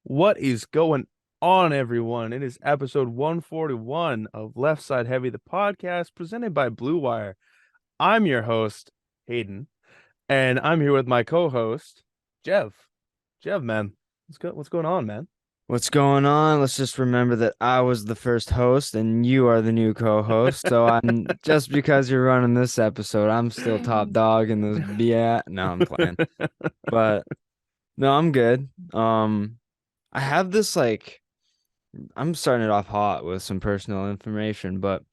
What is going on, everyone? It is episode 141 of Left Side Heavy, the podcast presented by Blue Wire. I'm your host, Hayden, and I'm here with my co-host, Jev. Jev, man, what's going on, man? What's going on? Let's just remember that I was the first host and you are the new co-host. So I'm just because you're running this episode, I'm still top dog in this. Yeah, no, I'm playing. But no, I'm good. I have this I'm starting it off hot with some personal information, but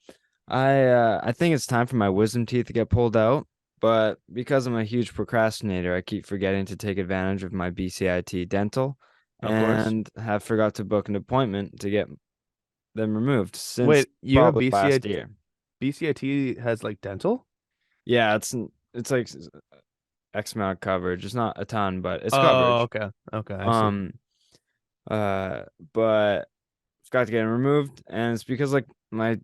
I think it's time for my wisdom teeth to get pulled out. But because I'm a huge procrastinator, I keep forgetting to take advantage of my BCIT dental Of course. and have forgot to book an appointment to get them removed since Wait, you have probably BCI last year. BCIT has like dental? Yeah, it's like X amount of coverage. It's not a ton, but it's Oh, coverage. okay. Okay, I see. Um, but forgot to get them removed, and it's because my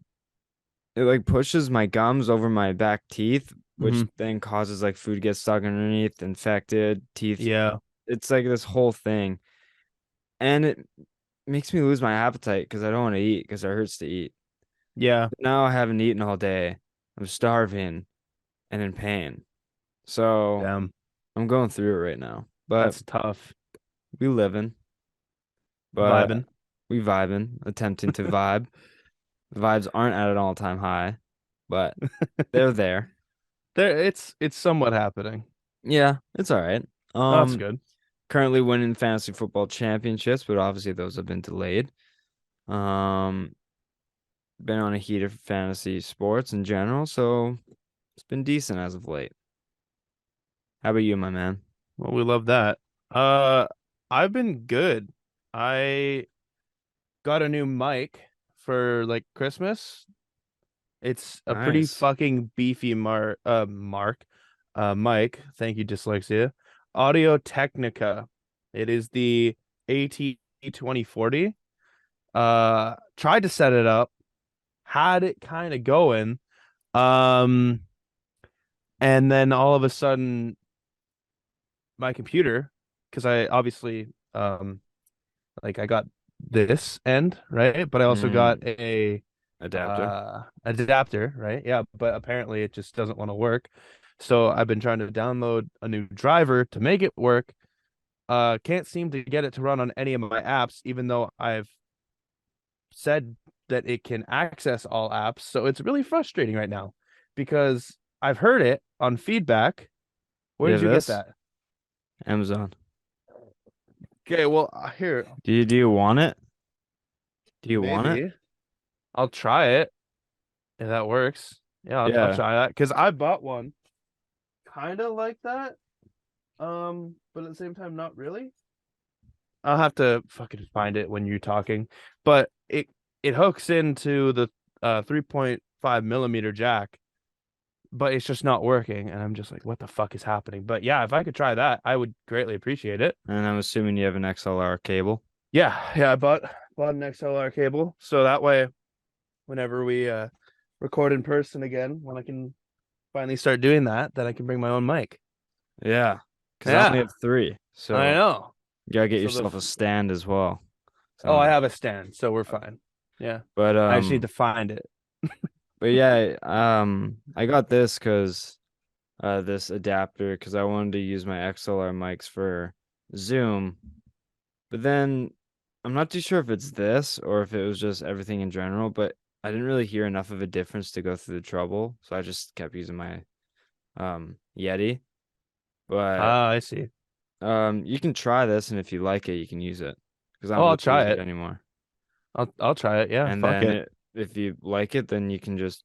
it pushes my gums over my back teeth, which Hmm. then causes food to get stuck underneath, infected teeth. Yeah. It's like this whole thing, and it makes me lose my appetite because I don't want to eat because it hurts to eat. Yeah. Now I haven't eaten all day. I'm starving and in pain. So Damn. I'm going through it right now. But That's tough. we living, but Vibing. we vibing, attempting to vibe. The vibes aren't at an all-time high, but they're there. It's somewhat happening. Yeah, it's all right. Oh, that's Um, good. Currently winning fantasy football championships, but obviously those have been delayed. Um, been on a heater for fantasy sports in general, so it's been decent as of late. How about you, my man? Well, we love that. Uh, I've been good. I got a new mic for like Christmas. It's a pretty Nice. fucking beefy mic. Thank you, Dyslexia. Audio Technica. It is the AT 2040. Tried to set it up, had it kind of going. Um, and then all of a sudden my computer, because I obviously like I got this end, right? But I also got Mm, a adapter. adapter, right? Yeah, but apparently it just doesn't want to work. So I've been trying to download a new driver to make it work. Can't seem to get it to run on any of my apps, even though I've said that it can access all apps. So it's really frustrating right now because I've heard it on feedback. Where You did have you get this? that? Amazon. Okay, well, here, Do you want it? Do you want it? maybe I'll try it if that works. Yeah, I'll Yeah. try that because I bought one kind of like that. But at the same time, not really. I'll have to fucking find it when you're talking. But it hooks into the 3.5 millimeter jack, but it's just not working. And I'm just like, what the fuck is happening? But yeah, if I could try that, I would greatly appreciate it. And I'm assuming you have an XLR cable. Yeah, I bought an XLR cable. So that way, whenever we record in person again, when I can finally start doing that, then I can bring my own mic. Yeah. Because I only Yeah, have three. I So know. you gotta get So yourself a stand as well. oh, I So have a stand, so we're fine. Yeah. but I just need to find it. yeah, I got this because this adapter because I wanted to use my XLR mics for Zoom. But then I'm not too sure if it's this or if it was just everything in general, but I didn't really hear enough of a difference to go through the trouble, so I just kept using my Yeti. But Ah, I see. you can try this, and if you like it, you can use it because I Oh, don't I'll really use try it it. anymore. I'll try it. Yeah, And fuck then it. if you like it, then you can just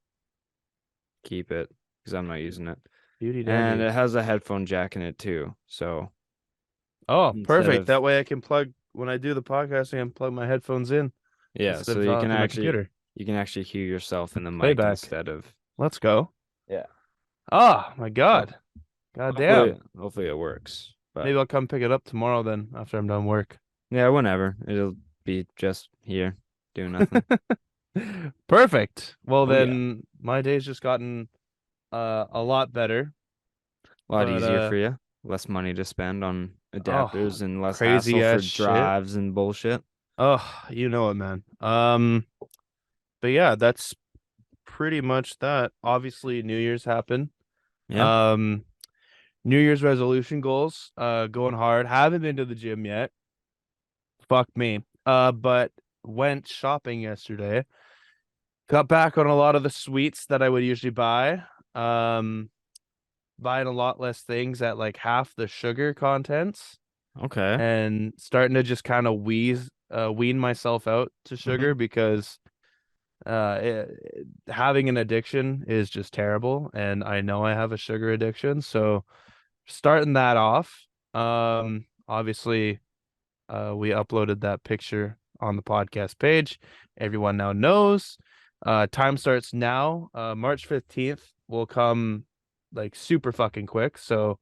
keep it because I'm not using it. Beauty And dandy. it has a headphone jack in it too. So Oh, instead perfect. of That way I can plug when I do the podcast, I can plug my headphones in yeah, instead so of through my computer. you can actually hear yourself in the mic Playback. instead of Let's go. yeah. Oh my So God. God damn. hopefully it works. But Maybe I'll come pick it up tomorrow then after I'm done work. yeah, whenever. It'll be just here doing nothing. Perfect. Well Oh yeah. then my day's just gotten a lot better. A lot But easier for you. Less money to spend on Oh, adapters and less hassle crazy for ass shit. drives and bullshit. Oh, you know it, man. But yeah, that's pretty much that. Obviously, New Year's happened. Yeah. Um, New Year's resolution goals, going hard. Haven't been to the gym yet. Fuck me. But went shopping yesterday. Got back on a lot of the sweets that I would usually buy. Um, Buying a lot less things at like half the sugar contents Okay. and starting to just kind of wean myself out to Hmm. sugar because having an addiction is just terrible, and I know I have a sugar addiction, so starting that off. Obviously, we uploaded that picture on the podcast page. Everyone now knows. Time starts now. March 15th will come like super fucking quick. So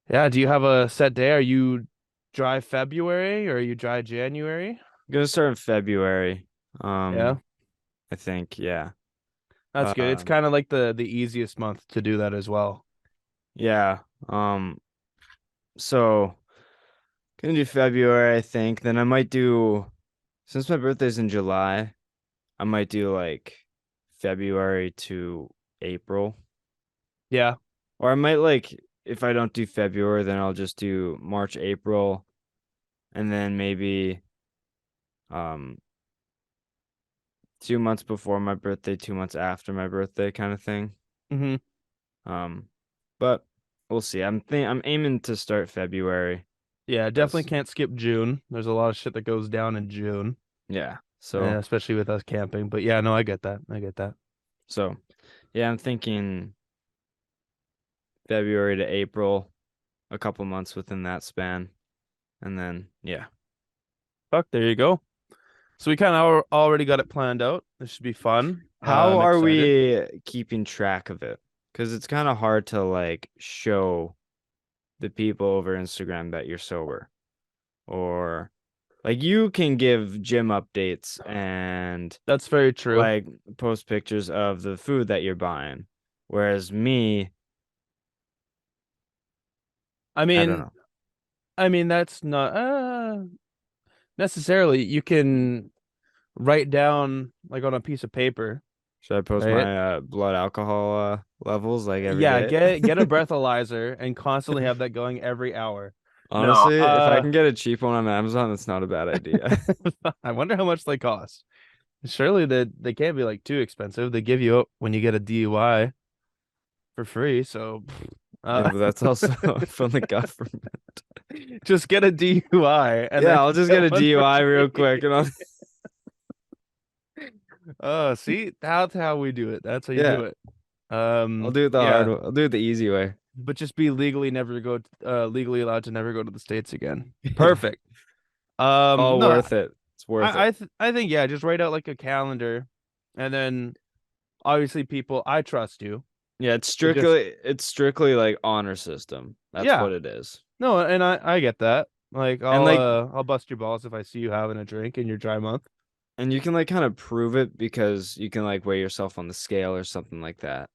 yeah, do you have a set day? Are you dry February or are you dry January? Gonna start in February. Yeah, I think, yeah. that's good. It's Um, kind of like the easiest month to do that as well. yeah. So gonna do February, I think. Then I might do, since my birthday's in July, I might do like February to April. Yeah. Or I might like, if I don't do February, then I'll just do March, April, and then maybe um 2 months before my birthday, 2 months after my birthday kind of thing. Hmm. Um, but we'll see. I'm aiming to start February. Yeah, definitely As can't skip June. There's a lot of shit that goes down in June, Yeah. So especially with us camping. But yeah, no, I get that. I get that. so yeah, I'm thinking February to April, a couple months within that span. And then yeah. Fuck, there you go. So we kind of already got it planned out. This should be fun. How I'm are excited. we keeping track of it? Because it's kind of hard to like show the people over Instagram that you're sober. Or like you can give gym updates and That's very true. like post pictures of the food that you're buying. Whereas me, I I don't mean, know. that's not necessarily. You can write down like on a piece of paper, Should I post right? my blood alcohol levels like every Yeah, day? get a breathalyzer and constantly have that going every hour. No, Honestly, if I can get a cheap one on Amazon, that's not a bad idea. I wonder how much they cost. Surely they can't be like too expensive. They give you up when you get a DUI for free, so Yeah, uh, but that's also from the government. just get a DUI and Yeah, then I'll just get get a one for DUI real free. quick and I'll See, that's how we do it. That's how you yeah, do it. I'll do it the hard Yeah, way. I'll do it the easy way. but just be legally allowed to never go to the States again. Yeah. Perfect. All No, worth it. It's worth it. I think yeah, just write out like a calendar, and then obviously people I trust you, Yeah, but just it's strictly like honor system. That's yeah, what it is. no, and I get that. Like And like I'll bust your balls if I see you having a drink in your dry month. and you can like kind of prove it because you can like weigh yourself on the scale or something like that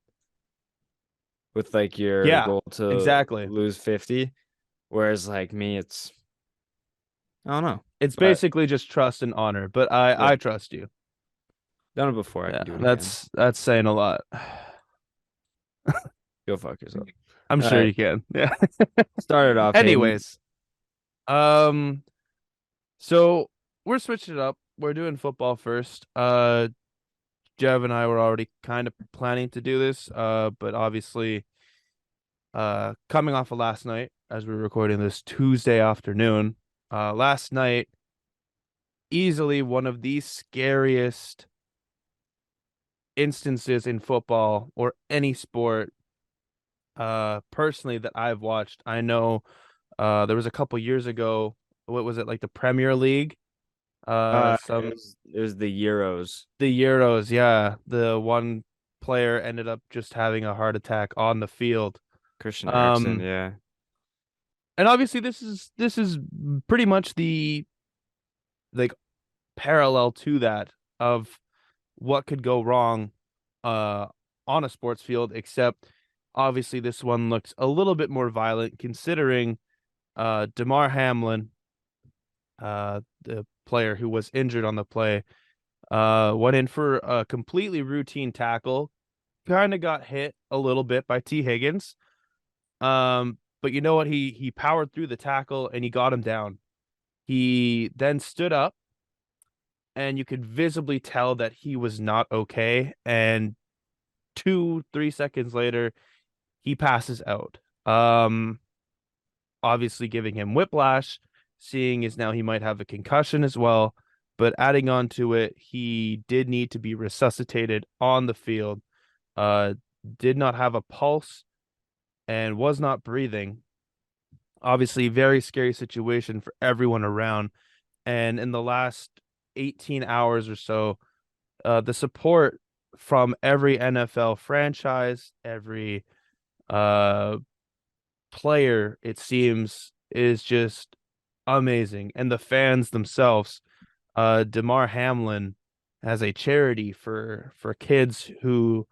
with like your Yeah, goal to exactly. lose 50. Whereas like me, it's I don't know. It's But basically just trust and honor, but yeah, I trust you. done it before. I Yeah, can do it again. that's saying a lot. Go fuck yourself. I'm All sure right. you can. Yeah. Start it off, Hayden. Anyways, um, so we're switching it up. We're doing football first. Jev and I were already kind of planning to do this, but obviously, coming off of last night, as we're recording this Tuesday afternoon, last night, easily one of the scariest instances in football or any sport, personally that I've watched. I know, there was a couple years ago, what was it, like the Premier League? Some It was the Euros. the Euros, yeah. The one player ended up just having a heart attack on the field. Christian Eriksen, Um, yeah. and obviously this is pretty much the like parallel to that of what could go wrong uh on a sports field, except obviously this one looks a little bit more violent considering Damar Hamlin, the player who was injured on the play, went in for a completely routine tackle, kind of got hit a little bit by T. Higgins. But you know what? He powered through the tackle and he got him down. He then stood up and you could visibly tell that he was not okay. And 2, 3 seconds later, he passes out. Obviously giving him whiplash, seeing as now he might have a concussion as well. But adding on to it, he did need to be resuscitated on the field. Uh, did not have a pulse and was not breathing. Obviously, very scary situation for everyone around. And in the last 18 hours or so, the support from every NFL franchise, every uh player, it seems, is just amazing. And the fans themselves, Damar Hamlin has a charity for kids who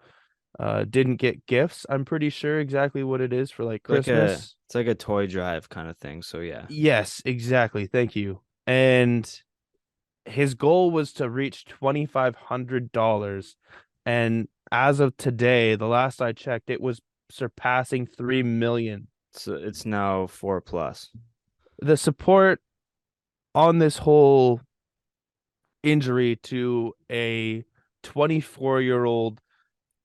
didn't get gifts. I'm pretty sure exactly what it is for like Christmas. It's like a toy drive kind of thing. So yeah. Yes, exactly. Thank you. And his goal was to reach $2,500. And as of today, the last I checked, it was surpassing 3 million. So it's now 4 plus. The support on this whole injury to a 24-year-old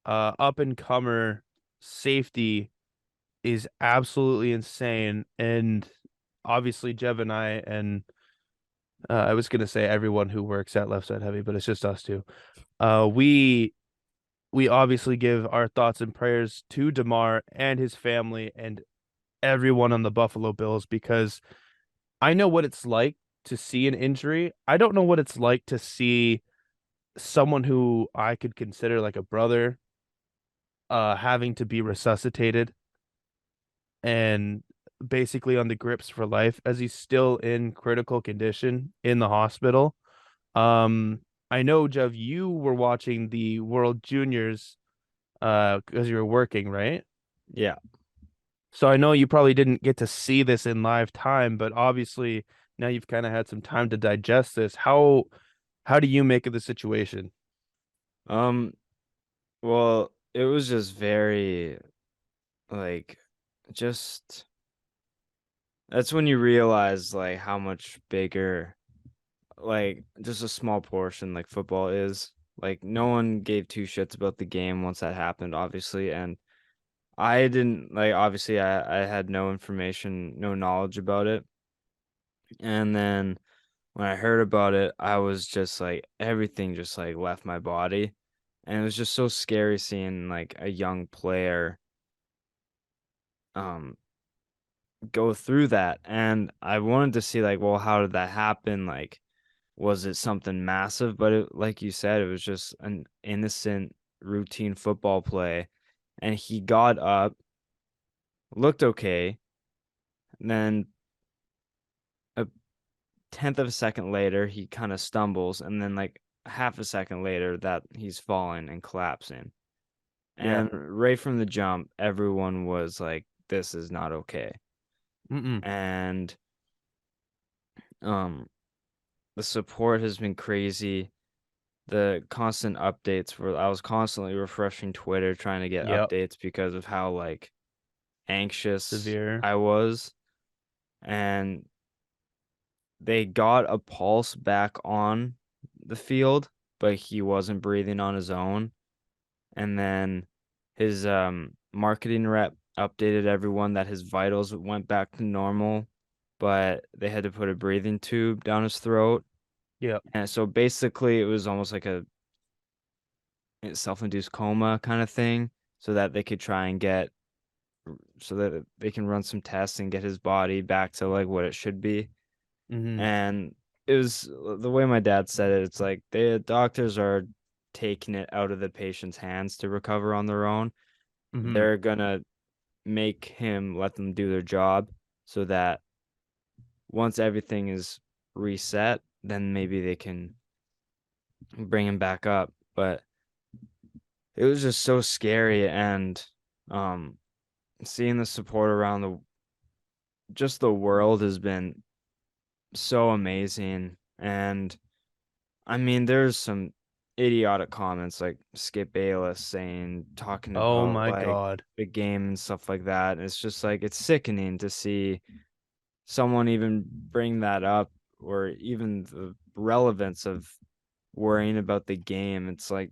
up and comer safety is absolutely insane. And obviously, Jev and I, and I was going to say everyone who works at Left Side Heavy, but it's just us two. We obviously give our thoughts and prayers to Damar and his family and everyone on the Buffalo Bills because I know what it's like to see an injury. I don't know what it's like to see someone who I could consider like a brother having to be resuscitated and basically on the grips for life as he's still in critical condition in the hospital. Um, I know, Jeff, you were watching the World Juniors because you were working, right? Yeah. So I know you probably didn't get to see this in live time, but obviously now you've kind of had some time to digest this. How do you make of the situation? Um, well, it was just very like just that's when you realize like how much bigger like just a small portion like football is. Like no one gave two shits about the game once that happened, obviously, and I didn't like obviously I had no information, no knowledge about it. And then when I heard about it, I was just like everything just like left my body. And it was just so scary seeing like a young player um go through that. And I wanted to see like, well, how did that happen? Like, was it something massive? But like you said, it was just an innocent routine football play. And he got up, looked okay, and then a tenth of a second later, he kind of stumbles, and then like half a second later, that he's falling and collapsing. Yeah. And right from the jump, everyone was like, "This is not okay." Mm-mm. And um, the support has been crazy. The constant updates were I was constantly refreshing Twitter trying to get Yep. updates because of how like anxious Severe. I was. And they got a pulse back on the field, but he wasn't breathing on his own. And then his marketing rep updated everyone that his vitals went back to normal, but they had to put a breathing tube down his throat. Yep. And so basically it was almost like a self-induced coma kind of thing so that they could try and get so that they can run some tests and get his body back to like what it should be. Mm-hmm. And it was the way my dad said it, it's like the doctors are taking it out of the patient's hands to recover on their own. Mm-hmm. They're gonna make him let them do their job so that once everything is reset, then maybe they can bring him back up. But it was just so scary, and um seeing the support around the just the world has been so amazing. And I mean, there's some idiotic comments like Skip Bayless talking Oh about my like God. the game and stuff like that. And it's just like it's sickening to see someone even bring that up, or even the relevance of worrying about the game. It's like,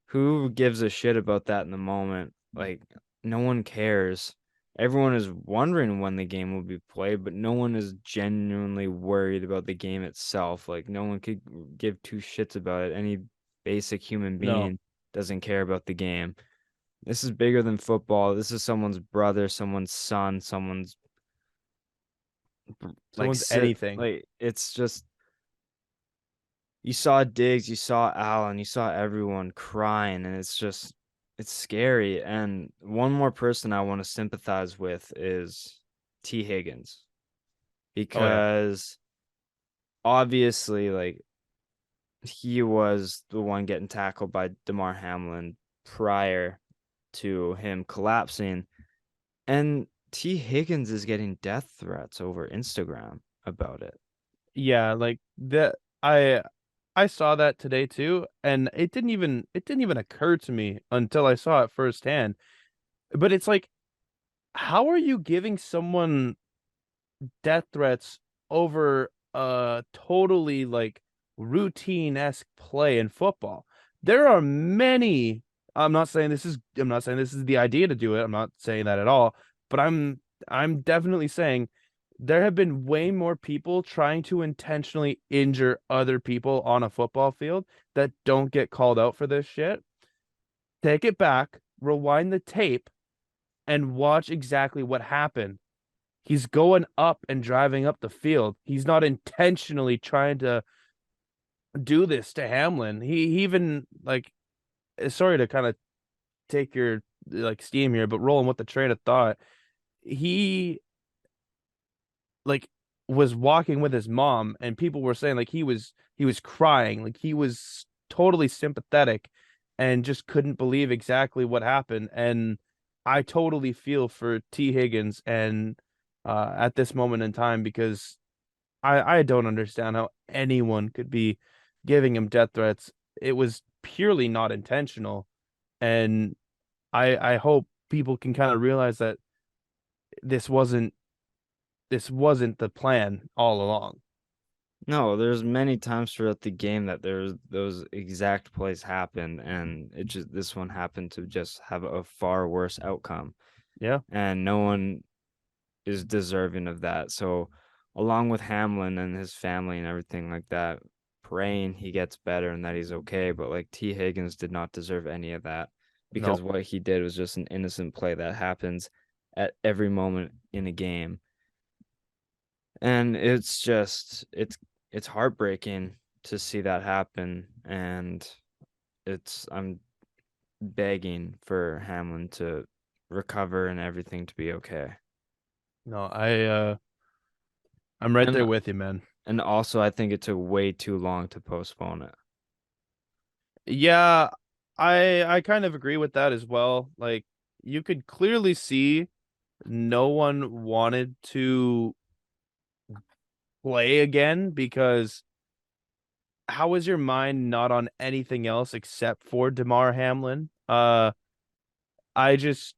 who gives a shit about that in the moment? Like, no one cares. Everyone is wondering when the game will be played, but no one is genuinely worried about the game itself. Like, no one could give two shits about it. Any basic human No. being doesn't care about the game. This is bigger than football. This is someone's brother, someone's son, someone's like Someone's anything. like it's just, you saw Diggs, you saw Allen, you saw everyone crying, and it's scary. And one more person I want to sympathize with is T. Higgins, Oh yeah. because obviously, like, he was the one getting tackled by Damar Hamlin prior to him collapsing, and T. Higgins is getting death threats over Instagram about it. Yeah, like that I saw that today too, and it didn't even occur to me until I saw it firsthand. But it's like, how are you giving someone death threats over a totally like routine-esque play in football? There are many, I'm not saying this is the idea to do it. I'm not saying that at all, but I'm definitely saying there have been way more people trying to intentionally injure other people on a football field that don't get called out for this shit. Take it back, rewind the tape, and watch exactly what happened. He's going up and driving up the field. He's not intentionally trying to do this to Hamlin. He even like, sorry to kind of take your like steam here, but rolling with the train of thought, he like was walking with his mom, and people were saying like he was crying, like he was totally sympathetic and just couldn't believe exactly what happened. And I totally feel for T. Higgins and at this moment in time, because I don't understand how anyone could be giving him death threats. It was purely not intentional. And I hope people can kind of realize that this wasn't this wasn't the plan all along. No, there's many times throughout the game that there's those exact plays happen, and it just, this one happened to just have a far worse outcome, Yeah. and no one is deserving of that. So, along with Hamlin and his family and everything like that, praying he gets better and that he's okay. But like, T. Higgins did not deserve any of that, because No. what he did was just an innocent play that happens at every moment in a game. And it's just, it's heartbreaking to see that happen. And I'm begging for Hamlin to recover and everything to be okay. No, I'm right And there with you, man. also, I think it took way too long to postpone it. Yeah, I kind of agree with that as well. Like, you could clearly see no one wanted to play again, because how is your mind not on anything else except for Damar Hamlin? I just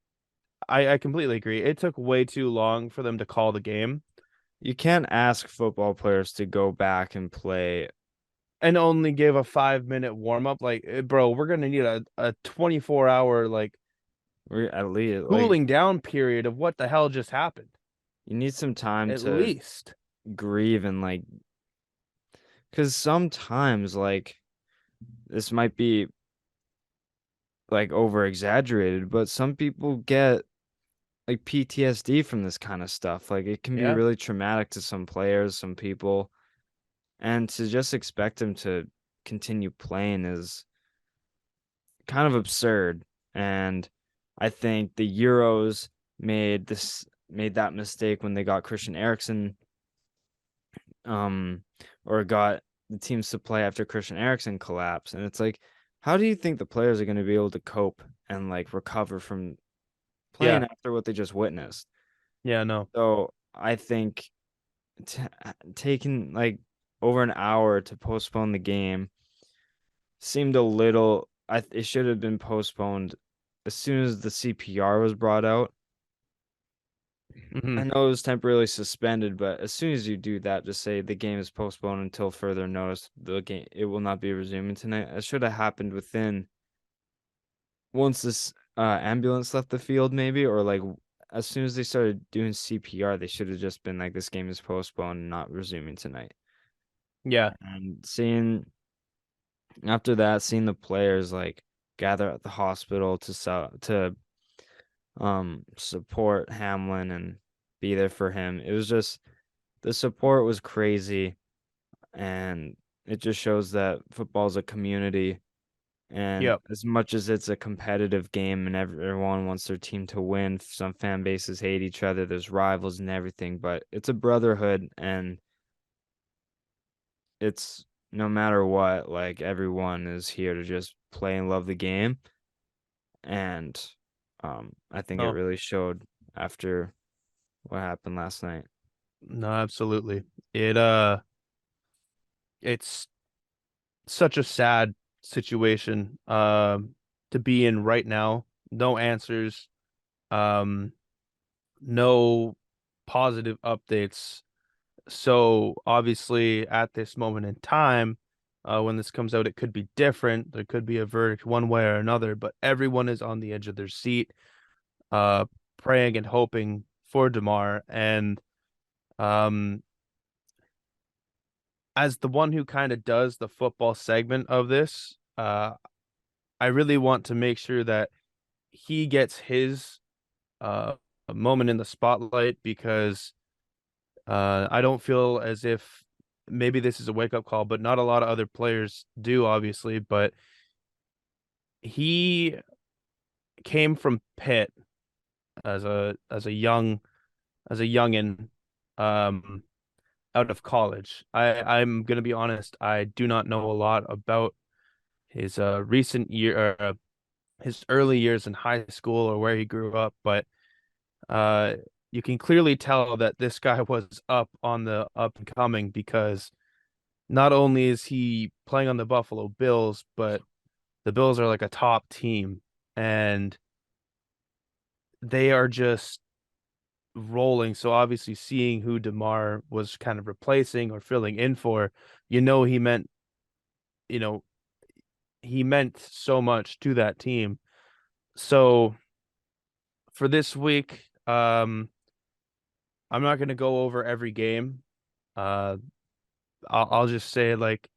I completely agree. It took way too long for them to call the game, You can't ask football players to go back and play and only gave a 5 minute warm up. Like, bro, we're gonna need a 24-hour like at least, like, cooling down period of what the hell just happened. you need some time At to least. grieve. And like, because sometimes, like, this might be like over exaggerated, but some people get like PTSD from this kind of stuff. Like, it can be Yeah. really traumatic to some players, some people, and to just expect them to continue playing is kind of absurd. And I think the Euros made that mistake when they got Christian Eriksen, um, or got the teams to play after Christian Eriksen collapsed. And it's like, how do you think the players are going to be able to cope and like recover from playing Yeah. after what they just witnessed? Yeah, no. So I think t taking like over an hour to postpone the game seemed a little. It should have been postponed as soon as the CPR was brought out. I Mhm. know it was temporarily suspended, but as soon as you do that, just say the game is postponed until further notice. The game it will not be resuming tonight. It should have happened within once this ambulance left the field, maybe, or like as soon as they started doing CPR, they should have just been like, this game is postponed and not resuming tonight. Yeah. And seeing after that, seeing the players like gather at the hospital to support Hamlin and be there for him. It was just the support was crazy, and it just shows that football is a community. And Yep. as much as it's a competitive game and everyone wants their team to win, some fan bases hate each other. There's rivals and everything, but it's a brotherhood, and it's no matter what, like everyone is here to just play and love the game. And I think it No. really showed after what happened last night. No, absolutely. It it's such a sad situation to be in right now. No answers, um no positive updates. So obviously at this moment in time, when this comes out, it could be different. There could be a verdict one way or another, but everyone is on the edge of their seat, uh praying and hoping for Damar. And um as the one who kind of does the football segment of this, I really want to make sure that he gets his uh moment in the spotlight, because I don't feel as if, maybe this is a wake up call, but not a lot of other players do, obviously. But he came from Pitt as a youngin, um, out of college. I'm gonna be honest, I do not know a lot about his recent year, his early years in high school, or where he grew up, but uh, you can clearly tell that this guy was up on the up and coming, because not only is he playing on the Buffalo Bills, but the Bills are like a top team, and they are just rolling. So obviously, seeing who DeMar was kind of replacing or filling in for, he meant, you know, he meant so much to that team. So for this week, I'm not going to go over every game. Uh, I'll just say, like,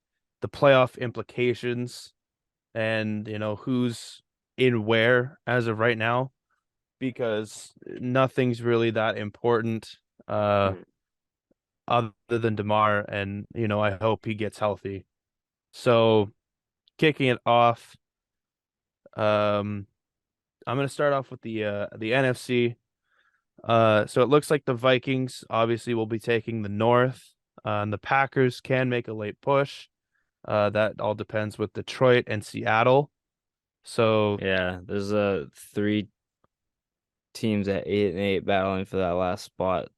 the playoff implications, and who's in where as of right now, because nothing's really that important uh Mm. other than DeMar, and I hope he gets healthy. So kicking it off, um I'm going to start off with the NFC. So it looks like the Vikings obviously will be taking the North, and the Packers can make a late push. That all depends with Detroit and Seattle. So Yeah, there's three teams at 8-8 battling for that last spot.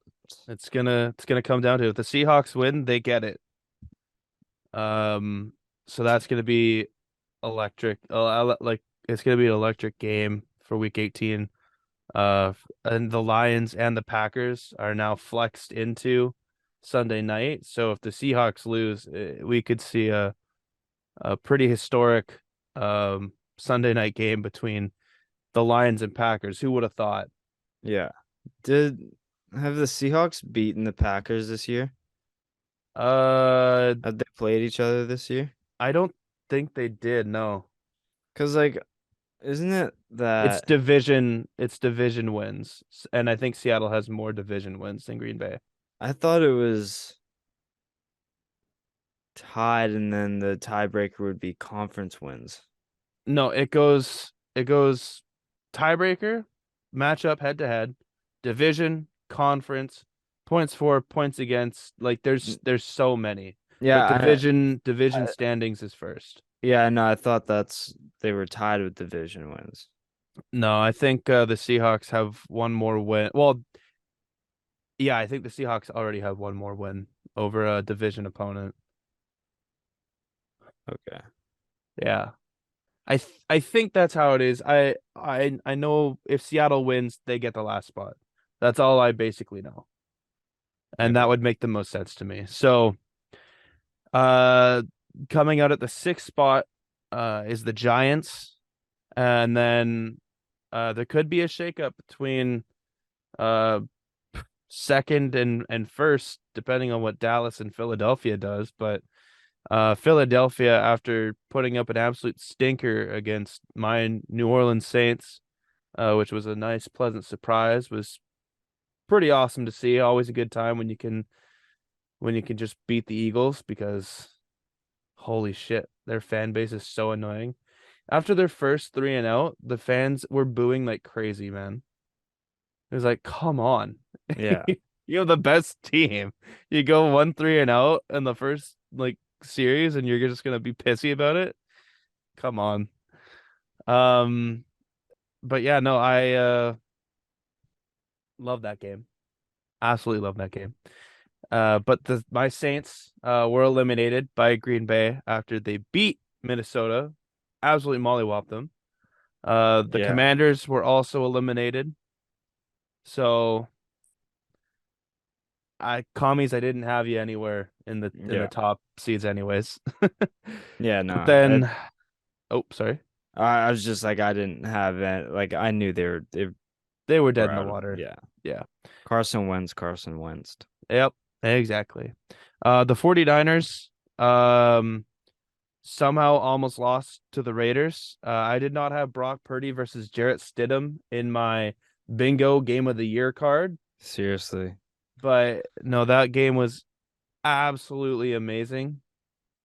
it's gonna come down to, if the Seahawks win, they get it. Um, so that's gonna be electric. Like, it's gonna be an electric game for Week 18. And the Lions and the Packers are now flexed into Sunday night. So if the Seahawks lose, we could see a pretty historic Sunday night game between the Lions and Packers. Who would have thought? Yeah. Did have the Seahawks beaten the Packers this year? Uh, Have they played each other this year? I don't think they did. No. Because, like, isn't it It's that division wins. And I think Seattle has more division wins than Green Bay. I thought it was tied and then the tiebreaker would be conference wins? No, it goes tiebreaker, matchup head to head, division, conference, points for, points against. Like, N- there's so many. But Yeah, division I standings is first. yeah, no, I thought they were tied with division wins. No, I think the Seahawks have one more win. Well, Yeah, I think the Seahawks already have one more win over a division opponent. Okay. Yeah. I think that's how it is. I know if Seattle wins, they get the last spot. That's all I basically know. And that Okay. would make the most sense to me. So, uh coming out at the sixth spot is the Giants. And then there could be a shakeup between uh second and first, depending on what Dallas and Philadelphia does. But Philadelphia, after putting up an absolute stinker against my New Orleans Saints, which was a nice, pleasant surprise, was pretty awesome to see. Always a good time when you can just beat the Eagles because holy shit, their fan base is so annoying. After their first three and out, the fans were booing like crazy, man. It was like, come on. Yeah. You have the best team. You go 1-3 and out in the first like series and you're just gonna be pissy about it. Come on. Um, but yeah, no, I love that game. Absolutely love that game. But the my Saints were eliminated by Green Bay after they beat Minnesota, absolutely mollywopped them. The Yeah. Commanders were also eliminated. So I commies, I didn't have you anywhere in the Yeah. top seeds anyways. Yeah. But No. then oh, sorry. I was just like I didn't have it. Like I knew they They were dead were in the out. water. Yeah. Yeah. Carson Wentz. Carson Wentz. Yep. Exactly. The 49ers somehow almost lost to the Raiders. I did not have Brock Purdy versus Jarrett Stidham in my bingo game of the year card, Seriously. but no, that game was absolutely amazing.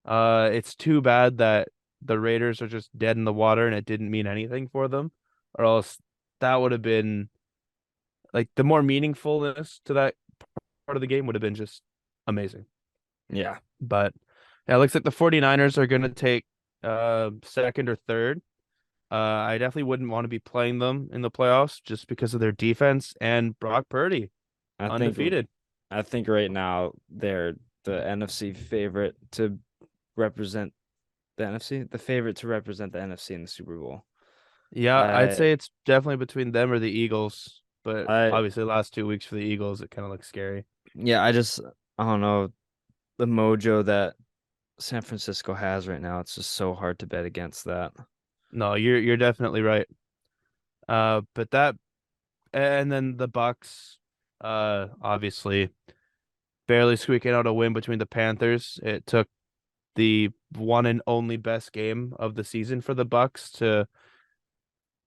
It's too bad that the Raiders are just dead in the water and it didn't mean anything for them, or else that would have been like the more meaningfulness to that part of the game would have been just amazing. Yeah. But yeah, it looks like the 49ers are going to take second or third. I definitely wouldn't want to be playing them in the playoffs just because of their defense and Brock Purdy, I think undefeated. I think right now they're the NFC favorite to represent the NFC, the favorite to represent the NFC in the Super Bowl. Yeah, I'd I say it's definitely between them or the Eagles, but I obviously the last 2 weeks for the Eagles, it kind of looks scary. yeah, I don't know the mojo that San Francisco has right now. It's just so hard to bet against that. No, you're definitely right. But that and then the Bucks, obviously barely squeaking out a win between the Panthers. It took the one and only best game of the season for the Bucks to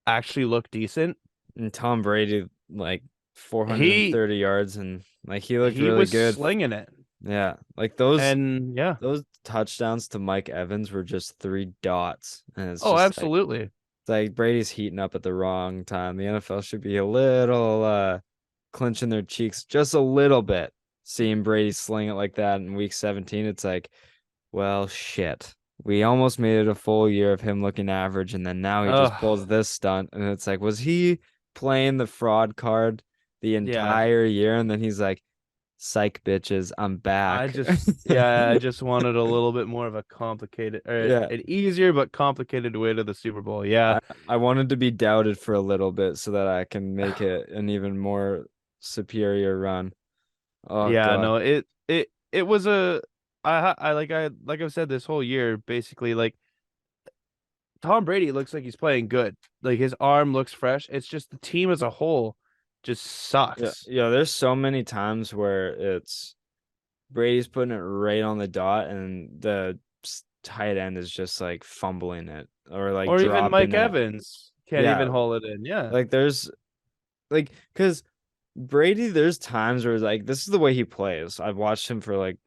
actually look decent. And Tom Brady like He 430 yards and like he looked he really was good. slinging it. Yeah, like And yeah. those touchdowns to Mike Evans were just three dots, and it's Oh, just like absolutely. it's like Brady's heating up at the wrong time. The NFL should be a little clenching their cheeks just a little bit. Seeing Brady sling it like that in week 17, it's like, well, shit. We almost made it a full year of him looking average, and then now he just Oh, pulls this stunt, and it's like, was he playing the fraud card the yeah. entire year? And then he's like, psych bitches, I'm back. I just wanted a little bit more of a complicated or Yeah. an easier but complicated way to the Super Bowl. Yeah. I, I wanted to be doubted for a little bit so that I can make it an even more superior run. Oh Yeah, God. no, it was I like I've said this whole year basically like Tom Brady looks like he's playing good. Like his arm looks fresh. It's just the team as a whole just Yeah, sucks. yeah, there's so many times where it's Brady's putting it right on the dot and the tight end is just like fumbling it or like Or even dropping Mike it. Evans can't Yeah, even hold it in. Yeah. like there's like because Brady, there's times where it's like this is the way he plays. I've watched him for like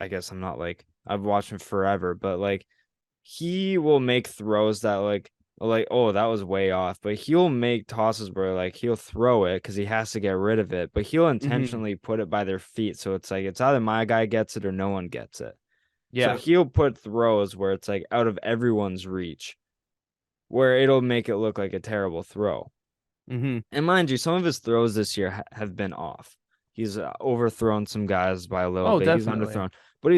I guess I'm not like I've watched him forever, but like he will make throws that like oh that was way off, but he'll make tosses where like he'll throw it because he has to get rid of it, but he'll Hmm. intentionally put it by their feet, so it's like it's either my guy gets it or no one gets it. So Yeah. he'll put throws where it's like out of everyone's reach, where it'll make it look like a terrible throw. Hmm. And mind you, some of his throws this year have been off. He's overthrown some guys by a little Oh, bit. He's definitely. underthrown, but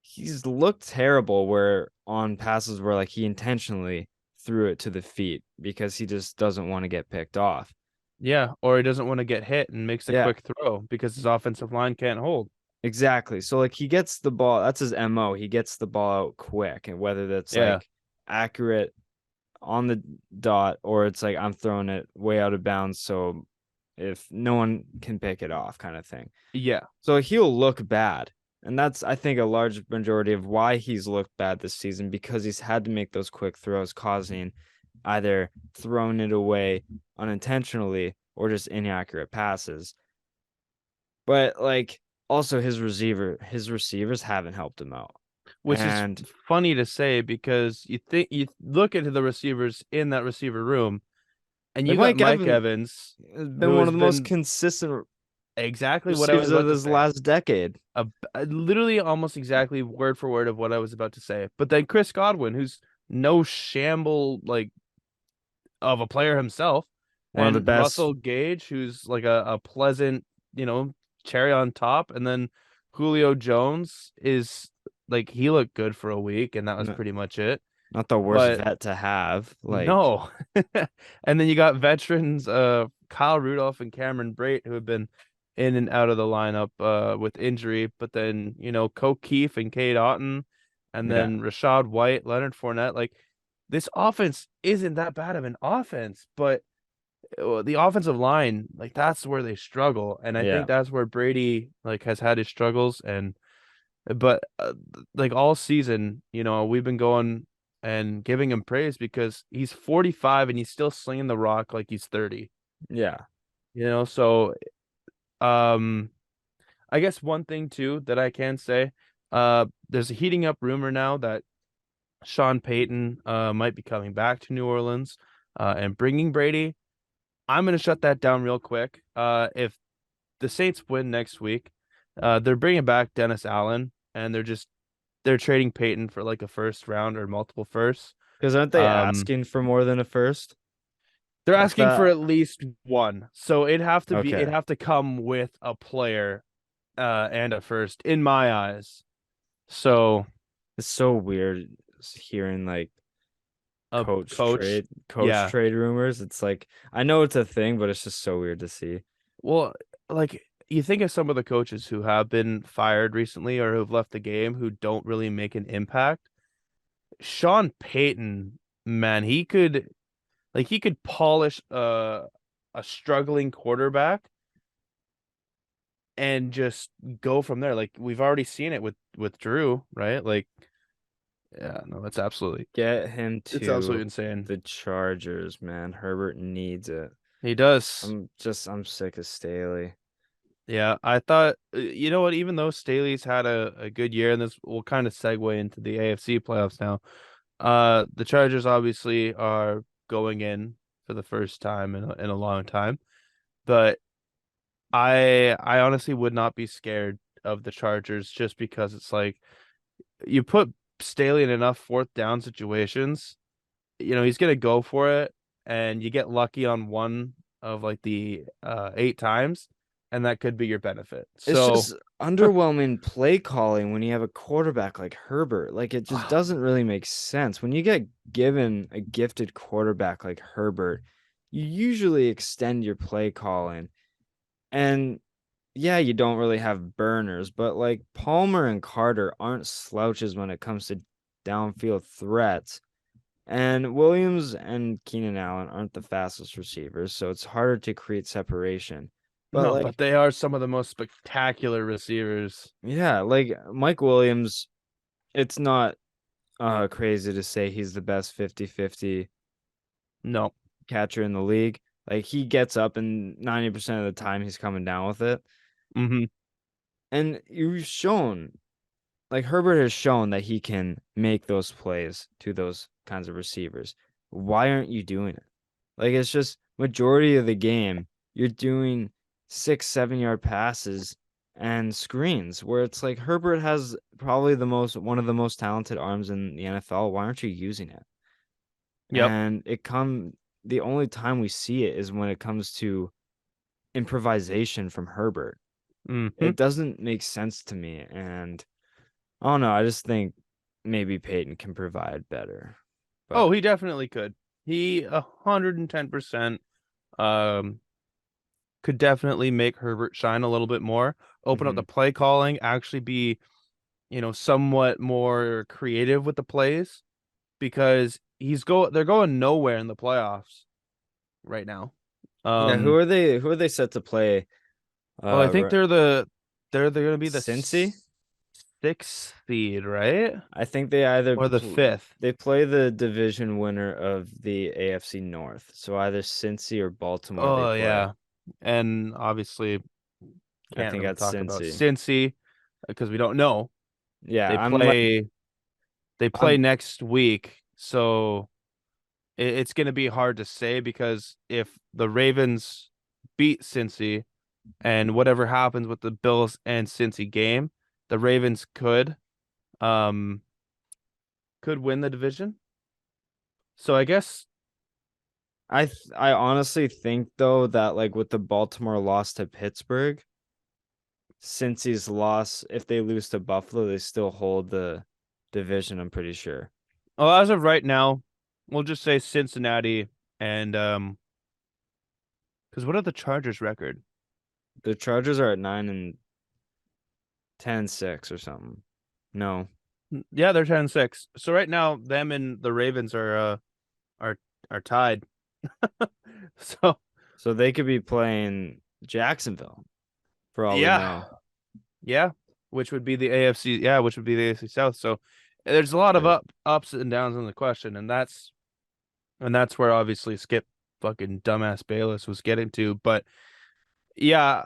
he's looked terrible where on passes where like he intentionally threw it to the feet because he just doesn't want to get picked off. Yeah, or he doesn't want to get hit and makes a Yeah, quick throw because his offensive line can't hold. exactly. So like he gets the ball, that's his MO. He gets the ball out quick, and whether that's Yeah, like accurate on the dot or it's like I'm throwing it way out of bounds so if no one can pick it off kind of thing. yeah, So he'll look bad. And that's, I think, a large majority of why he's looked bad this season because he's had to make those quick throws, causing either throwing it away unintentionally or just inaccurate passes. But like also his receivers haven't helped him out. which is And funny to say because you look at the receivers in that receiver room, and like you got Mike Mike Evans Evans, has been who one has of the most been consistent exactly what I was receivers of about to this say. last decade. Literally almost exactly word for word of what I was about to say. But then Chris Godwin, who's no shamble like of a player himself, One of the and best. Russell Gage, who's like a pleasant, cherry on top, and then Julio Jones is like he looked good for a week, and that was pretty much it. Not the worst But vet to have. Like, no. And then you got veterans Kyle Rudolph and Cameron Brate who have been in and out of the lineup with injury, but then, Coke Keefe and Cade Otton and yeah, then Rashad White, Leonard Fournette, like this offense isn't that bad of an offense, but the offensive line, like that's where they struggle, and I yeah, think that's where Brady like has had his struggles and but like all season, we've been going and giving him praise because he's 45 and he's still slinging the rock like he's 30. yeah. So um I guess one thing too that I can say, there's a heating up rumor now that Sean Payton might be coming back to New Orleans and bringing Brady. I'm gonna shut that down real quick. If the Saints win next week, they're bringing back Dennis Allen and they're trading Peyton for like a first round or multiple firsts. Because aren't they Um, asking for more than a first? they're That's asking for that. at least one, so it'd Okay. have to come with a player, and a first in my eyes. So It's so weird hearing like a coach, coach yeah. trade rumors. It's like I know it's a thing, but it's just so weird to see. Well, like you think of some of the coaches who have been fired recently or who've left the game who don't really make an impact. Sean Payton, man, he could polish a struggling quarterback and just go from there. Like we've already seen it with Drew, right? Like, yeah, no, Get him it's absolutely to insane. the Chargers, man. Herbert needs it. He does. I'm sick of Staley. Yeah, I thought you know what, even though Staley's had a good year, and this will kind of segue into the AFC playoffs now. The Chargers obviously are going in for the first time in a long time, but I honestly would not be scared of the Chargers just because it's like you put Staley in enough fourth down situations, he's gonna go for it, and you get lucky on one of like the 8 times, and that could be your benefit. It's So just underwhelming play calling when you have a quarterback like Herbert. Like it just doesn't really make sense. When you get given a gifted quarterback like Herbert, you usually extend your play calling. And yeah, you don't really have burners, but like Palmer and Carter aren't slouches when it comes to downfield threats. And Williams and Keenan Allen aren't the fastest receivers, so it's harder to create separation. But no, like but they are some of the most spectacular receivers. yeah, like Mike Williams, it's not crazy to say he's the best 50-50 No. catcher in the league. Like he gets up and 90% of the time he's coming down with it. Hmm. And you've shown like Herbert has shown that he can make those plays to those kinds of receivers. Why aren't you doing it? Like it's just majority of the game, you're doing 6, 7 yard passes and screens where it's like Herbert has probably one of the most talented arms in the NFL. Why aren't you using it? Yep. And the only time we see it is when it comes to improvisation from Herbert. Hmm. It doesn't make sense to me. And I don't know. I just think maybe Peyton can provide better. Oh, But he definitely could. He 110% um could definitely make Herbert shine a little bit more, open up the mhm. play calling, actually be, somewhat more creative with the plays because they're going nowhere in the playoffs right now. Yeah, Um, who are they set to play? well, I think Uh, they're going to be the Cincy? sixth seed, right? I think they either Or the fifth. they play the division winner of the AFC North. So either Cincy or Baltimore they Oh play. yeah. And obviously I can't think really that's talk about Cincy. Cincy because we don't know. Yeah, They play they play I'm next week, so it's going to be hard to say because if the Ravens beat Cincy and whatever happens with the Bills and Cincy game, the Ravens um could win the division. So I guess I honestly think though that like with the Baltimore loss to Pittsburgh, Cincy's loss, if they lose to Buffalo, they still hold the division, I'm pretty sure. well, as of right now, we'll just say Cincinnati and because what are the Chargers record? The Chargers are at 9 and 10-6 or something. No. Yeah, they're 10-6. So right now, them and the Ravens are are tied. So So they could be playing Jacksonville for all we yeah, know. yeah, which would be the AFC, yeah, which would be the AFC South. So there's a lot of Right. ups and downs in the question, and that's where obviously Skip fucking dumbass Bayless was getting to. But yeah,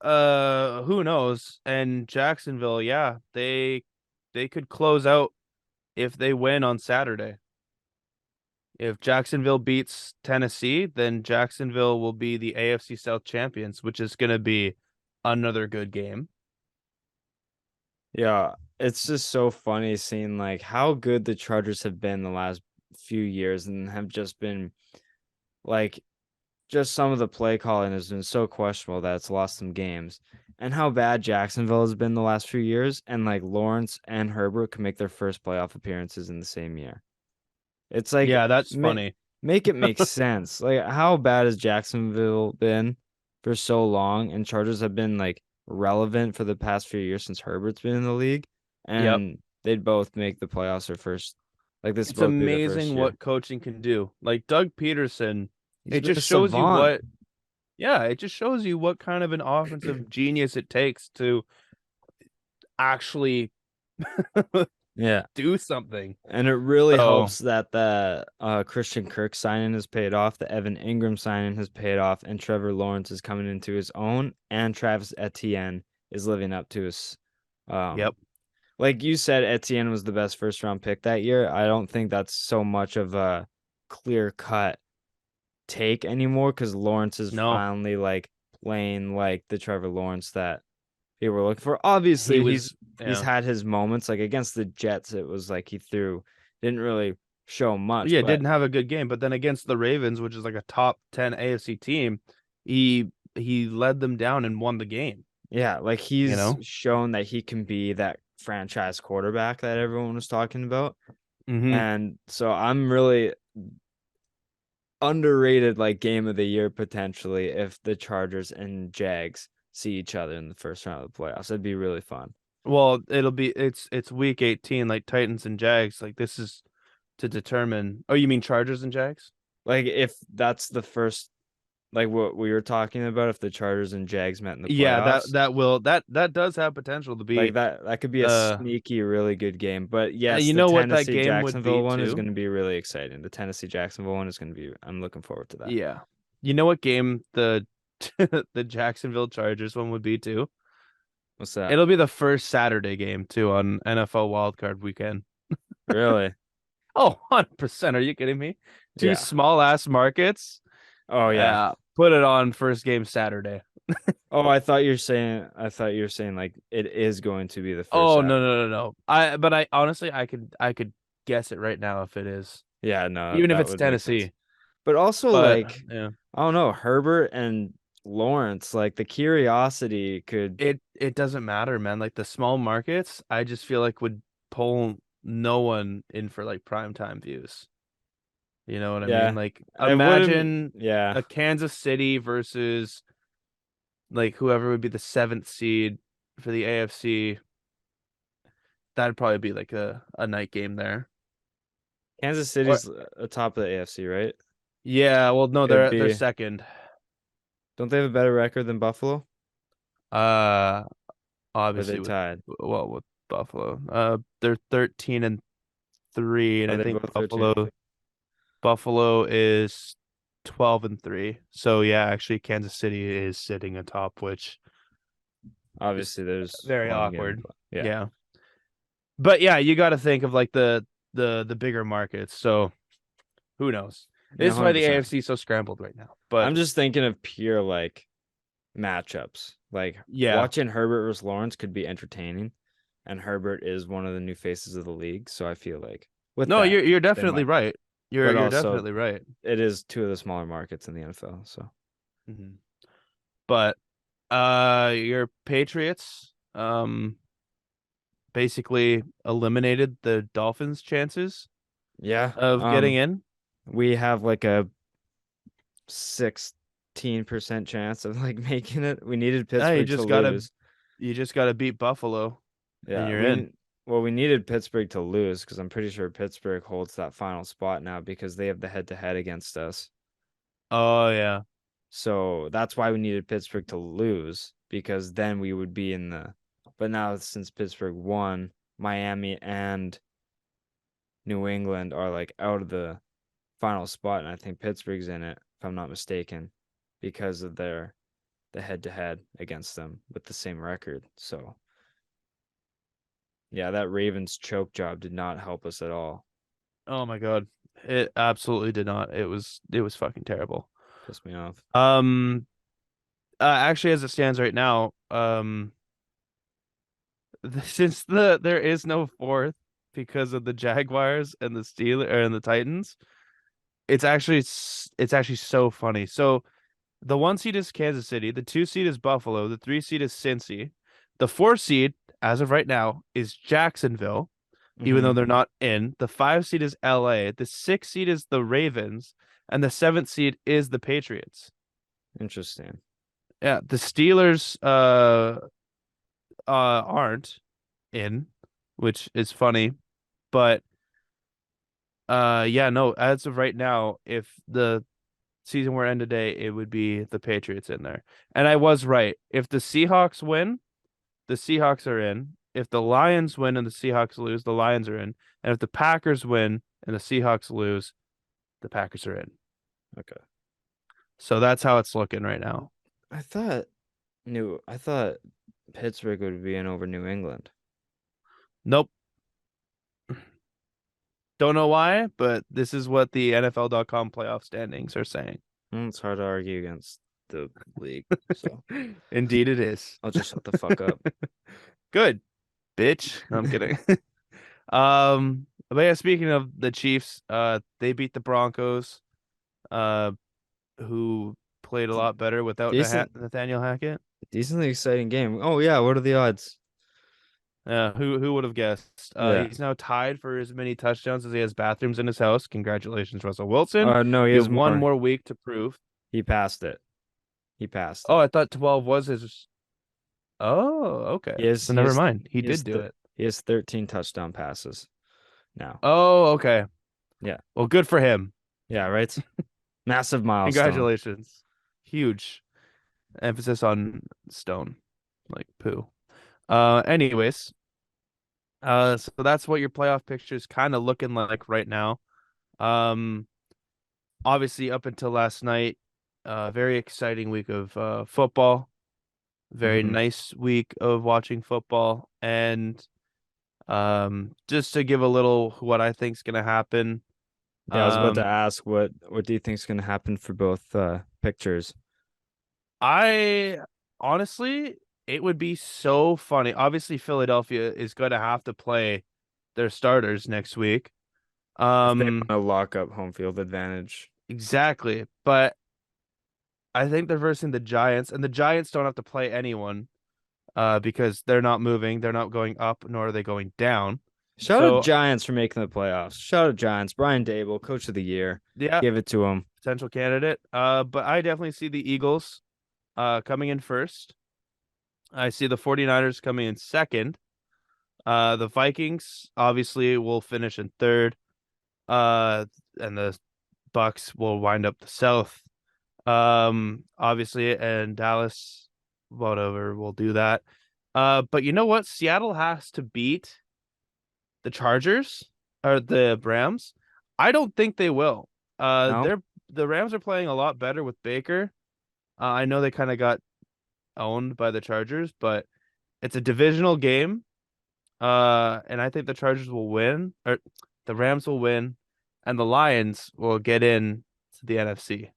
who knows? And Jacksonville, yeah, they could close out if they win on Saturday. If Jacksonville beats Tennessee, then Jacksonville will be the AFC South champions, which is going to be another good game. Yeah, it's just so funny seeing like how good the Chargers have been the last few years and have just been like just some of the play calling has been so questionable that it's lost some games. And how bad Jacksonville has been the last few years, and like Lawrence and Herbert can make their first playoff appearances in the same year. It's like Yeah, that's ma funny. make it make sense. Like how bad has Jacksonville been for so long, and Chargers have been like relevant for the past few years since Herbert's been in the league, Yep. and they'd both make the playoffs their first. Like this would It's both be their first amazing year. what coaching can do. Like Doug Peterson, He's it been a just shows you savant. what, yeah, it just shows you what kind of an offensive genius it takes to actually Yeah. do something. And it really So, helps that the Christian Kirk signing has paid off, the Evan Ingram signing has paid off, and Trevor Lawrence is coming into his own, and Travis Etienne is living up to his. yep. Um, like you said, Etienne was the best first round pick that year. I don't think that's so much of a clear cut take anymore because Lawrence is No, finally like playing like the Trevor Lawrence that people were looking for. he Obviously, was, he's yeah. had his moments. Like against the Jets, it was like he threw, didn't really show much. Yeah, But didn't have a good game, but then against the Ravens, which is like a top 10 AFC team, he led them down and won the game, yeah, like you he's know? shown that he can be that franchise quarterback that everyone was talking about. Hmm. And so I'm really underrated like game of the year potentially if the Chargers and Jags see each other in the first round of the playoffs. That'd be really fun. Well, it's week 18, like Titans and Jags. Like this is to determine. Oh, you mean Chargers and Jags? Like if that's the first like what we were talking about, if the Chargers and Jags met in the Yeah, that playoffs, that will that does have potential to like be that could be a uh sneaky, really good game. But yes, you the know what that Tennessee game would Jacksonville be one is too? going to be really exciting. The Tennessee Jacksonville one is going to be. I'm looking forward to that. Yeah. You know what game the the Jacksonville Chargers one would be too? What's that? It'll be the first Saturday game too on NFL wildcard weekend. Really? Oh, 100%. Are you kidding me? Two Yeah. small ass markets. Oh yeah. Put it on first game Saturday. Oh, I thought you're saying. I thought you were saying like it is going to be the first Oh no Saturday. no no no. But I honestly I could guess it right now if it is. Yeah, no, Even if that it's would make sense. Tennessee. But also But like yeah. I don't know, Herbert and Lawrence, like the curiosity could. It doesn't matter, man. Like the small markets, I just feel like would pull no one in for like prime time views. You know what I mean? Yeah, Like it wouldn't. imagine Yeah, a Kansas City versus like whoever would be the seventh seed for the AFC. That'd probably be like a night game there. Kansas Or City's atop of the AFC, right? yeah, well no, Could they're be. second. Don't they have a better record than Buffalo? Uh Or are they obviously with tied? with Buffalo. They're 13-3, and Are I they think both 13 and 3? Buffalo is 12-3. So yeah, actually Kansas City is sitting atop, which is Obviously, there's very one game. awkward. But yeah, Yeah. But yeah, you got to think of like the bigger markets. So who knows? no, This is why the 100%. AFC is so scrambled right now. But I'm just thinking of pure like matchups. Like yeah. watching Herbert versus Lawrence could be entertaining, and Herbert is one of the new faces of the league. So I feel like with No, that, you're they definitely might. right. But You're also, definitely right. it is two of the smaller markets in the NFL. So Mhm. But your Patriots basically eliminated the Dolphins' chances yeah, of getting in. we have like a 16% chance of like making it. We needed You Pittsburgh to just gotta lose. beat Buffalo and Yeah, you're in. we needed Pittsburgh to lose because I'm pretty sure Pittsburgh holds that final spot now because they have the head to head against us. Oh yeah. So that's why we needed Pittsburgh to lose because then we would be in the. But now since Pittsburgh won, Miami and New England are like out of the final spot, and I think Pittsburgh's in it if I'm not mistaken because of the head to head against them with the same record. So yeah, that Ravens choke job did not help us at all. Oh my God. It absolutely did not. It was fucking terrible. Pissed me off. Um actually as it stands right now, since there is no fourth because of the Jaguars and the Steelers and the Titans, it's actually so funny. So the one seed is Kansas City, the two seed is Buffalo, the three seed is Cincy, the four seed, as of right now, is Jacksonville, even though Mm-hmm. they're not in. The five seed is LA, the six seed is the Ravens, and the seventh seed is the Patriots. Interesting. Yeah, the Steelers aren't in, which is funny, but yeah, no, as of right now, if the season were to end today, it would be the Patriots in there. And I was right. If the Seahawks win, the Seahawks are in. If the Lions win and the Seahawks lose, the Lions are in. And if the Packers win and the Seahawks lose, the Packers are in. Okay. So that's how it's looking right now. I thought Pittsburgh would be in over New England. Nope. Don't know why, but this is what the NFL.com playoff standings are saying. It's hard to argue against the league, so Indeed it is. I'll just shut the fuck up. Good, bitch. No, I'm kidding. But yeah, speaking of the Chiefs, they beat the Broncos, uh, who played a D- lot better without Decent, Nathaniel Hackett. decently exciting game. Oh yeah, what are the odds? Who would have guessed? Yeah. He's now tied for as many touchdowns as he has bathrooms in his house. Congratulations, Russell Wilson. No, he You has have one more. more week to prove. He passed it. He passed Oh, it. I thought 12 was his. Oh, okay. He has So he never has mind. He he has did do it. he has 13 touchdown passes now. Oh, okay. Yeah. Well, good for him. Yeah, right? Massive milestone. Congratulations. Huge emphasis on stone, like poo. Anyways, so that's what your playoff picture is kind of looking like right now. Um, Obviously up until last night, very exciting week of football. Very Hmm. nice week of watching football, and just to give a little what I think is gonna happen. Yeah, I was about to Um, ask what do you think is going to happen for both pictures? I honestly, it would be so funny. Obviously, Philadelphia is going to have to play their starters next week. If they want Um, to lock up home field advantage. exactly. But I think they're versing the Giants, and the Giants don't have to play anyone because they're not moving, they're not going up, nor are they going down. Shout out So Giants for making the playoffs. Shout out Giants. Brian Dable, coach of the year. yeah, Give it to him. potential candidate. But I definitely see the Eagles coming in first. I see the 49ers coming in second. The Vikings obviously will finish in third. And the Bucks will wind up the South. Obviously, and Dallas, whatever, will do that. But you know what? Seattle has to beat the Chargers or the Rams. I don't think they will. No, The Rams are playing a lot better with Baker. I know they kind of got owned by the Chargers, but it's a divisional game. And I think the Chargers will win, or the Rams will win, and the Lions will get in to the NFC.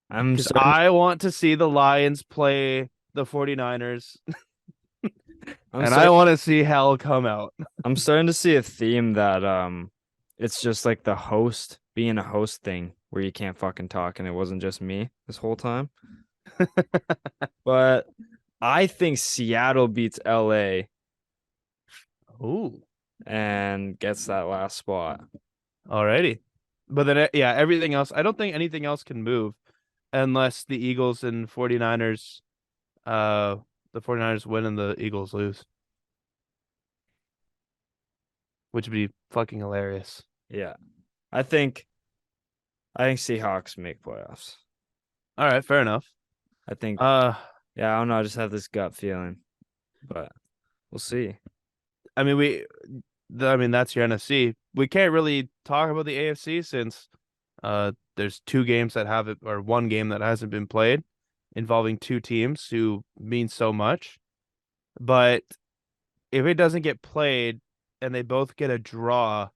I'm Because starting. I want to see the Lions play the 49ers, I'm and I starting. want to see hell come out. I'm starting to see a theme that it's just like the host being a host thing where you can't fucking talk, and it wasn't just me this whole time. But I think Seattle beats LA Ooh, and gets that last spot. alrighty. But then, yeah, everything else, I don't think anything else can move unless the Eagles and 49ers, uh, the 49ers win and the Eagles lose, which would be fucking hilarious. Yeah. I think I think Seahawks make playoffs. All right, fair enough. I think Uh, yeah, I don't know, I just have this gut feeling. But we'll see. I mean, I mean, that's your NFC. We can't really talk about the AFC since there's two games that haven't, or one game that hasn't been played involving two teams who mean so much. But if it doesn't get played and they both get a draw,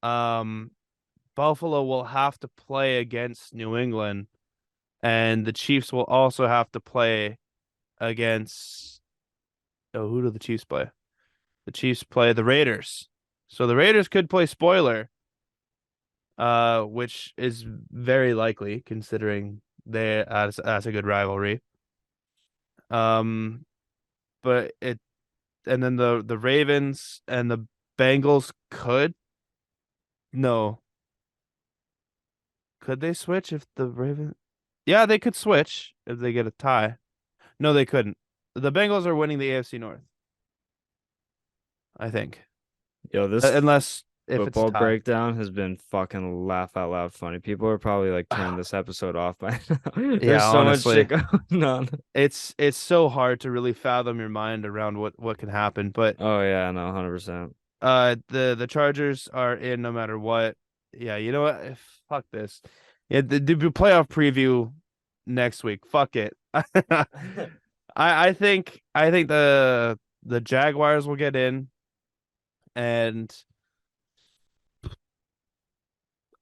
um, Buffalo will have to play against New England, and the Chiefs will also have to play against. Oh, who do the Chiefs play? The Chiefs play the Raiders. So the Raiders could play spoiler, which is very likely considering that's a good rivalry. Um, but it and then the Ravens and the Bengals could no. Could they switch if the Ravens? Yeah, they could switch if they get a tie. No, they couldn't. The Bengals are winning the AFC North, I think. Yo, this Unless if it's a football tie. breakdown has been fucking laugh out loud funny. People are probably like turning this episode off by now. There's Yeah, so much shit honestly. going on. It's so hard to really fathom your mind around what can happen. But Oh yeah, no, 100%. the Chargers are in no matter what. Yeah, you know what? Fuck this. Yeah, the playoff preview next week. Fuck it. I think the Jaguars will get in, and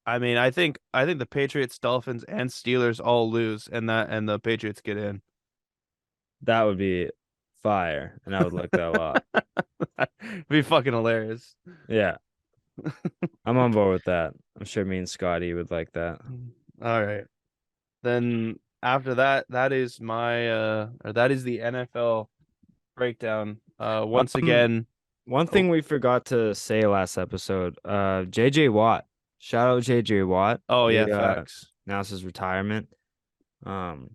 I mean I think the Patriots, Dolphins, and Steelers all lose, and the Patriots get in. That would be fire, and I would like that a lot. It'd be fucking hilarious. Yeah, I'm on board with that. I'm sure me and Scotty would like that. All right. Then after that, that is my or that is the NFL breakdown. Once Um, again, one oh, thing we forgot to say last episode, JJ Watt. Shout out JJ Watt. oh He yeah, facts. announced his retirement. Um,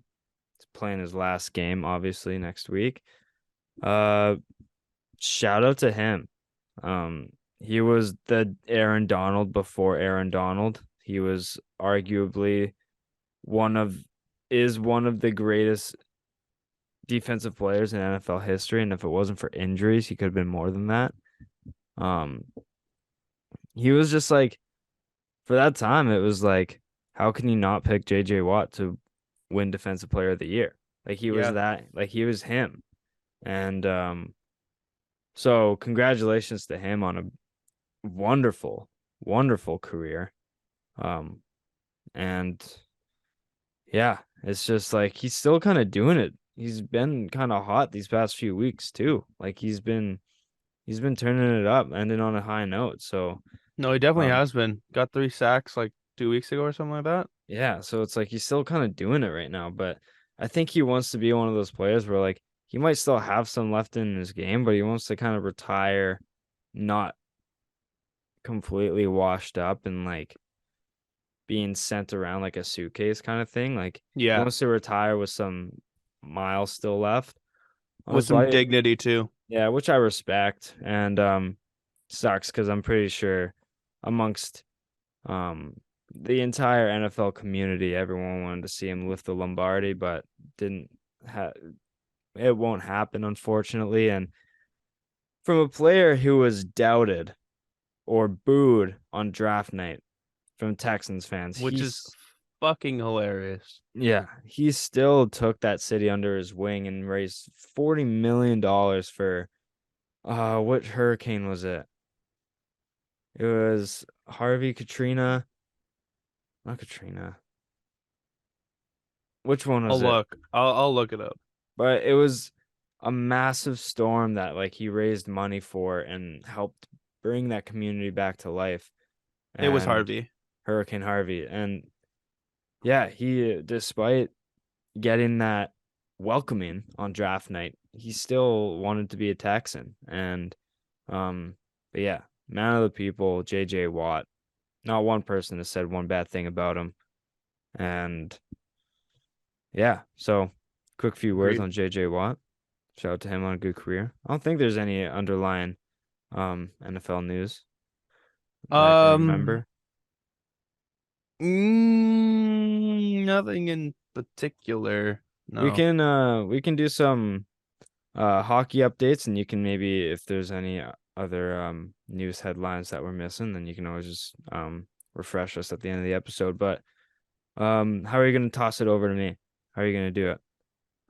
he's playing his last game, obviously, next week. Uh, Shout out to him. He was the Aaron Donald before Aaron Donald. He was arguably one of one of the greatest defensive players in NFL history, and if it wasn't for injuries, he could have been more than that. Um, he was just like for that time, it was like, how can you not pick JJ Watt to win Defensive Player of the Year? Like he was Yeah. that, like he was him. And so congratulations to him on a wonderful, wonderful career. Um, and yeah, it's just like he's still kind of doing it. He's been kind of hot these past few weeks too. Like he's been turning it up, ending on a high note. So No, he definitely um has been. Got 3 sacks like 2 weeks ago or something like that. Yeah, so it's like he's still kind of doing it right now, but I think he wants to be one of those players where like he might still have some left in his game, but he wants to kind of retire not completely washed up and like being sent around like a suitcase kind of thing. Like he Yeah, wants to retire with some miles still left on with his some life. dignity too. Yeah, which I respect and sucks because I'm pretty sure amongst um the entire NFL community, everyone wanted to see him lift the Lombardi, but didn't ha it won't happen unfortunately. And from a player who was doubted or booed on draft night from Texans fans, Which is fucking hilarious. he still took that city under his wing and raised $40 million for what hurricane was it? It was Harvey, Katrina, not Katrina. Which one was I'll it? look. I'll look it up. But it was a massive storm that like he raised money for and helped bring that community back to life. It was And Harvey. Hurricane Harvey. And yeah, he despite getting that welcoming on draft night, he still wanted to be a Texan. And but yeah, man of the people, JJ Watt. Not one person has said one bad thing about him. And yeah, so quick few words Agreed. on JJ Watt. Shout out to him on a good career. I don't think there's any underlying NFL news that I can Um, remember. Nothing in particular. We No. can we can do some hockey updates and you can maybe if there's any other news headlines that we're missing, then you can always just refresh us at the end of the episode. But how are you gonna toss it over to me? How are you gonna do it?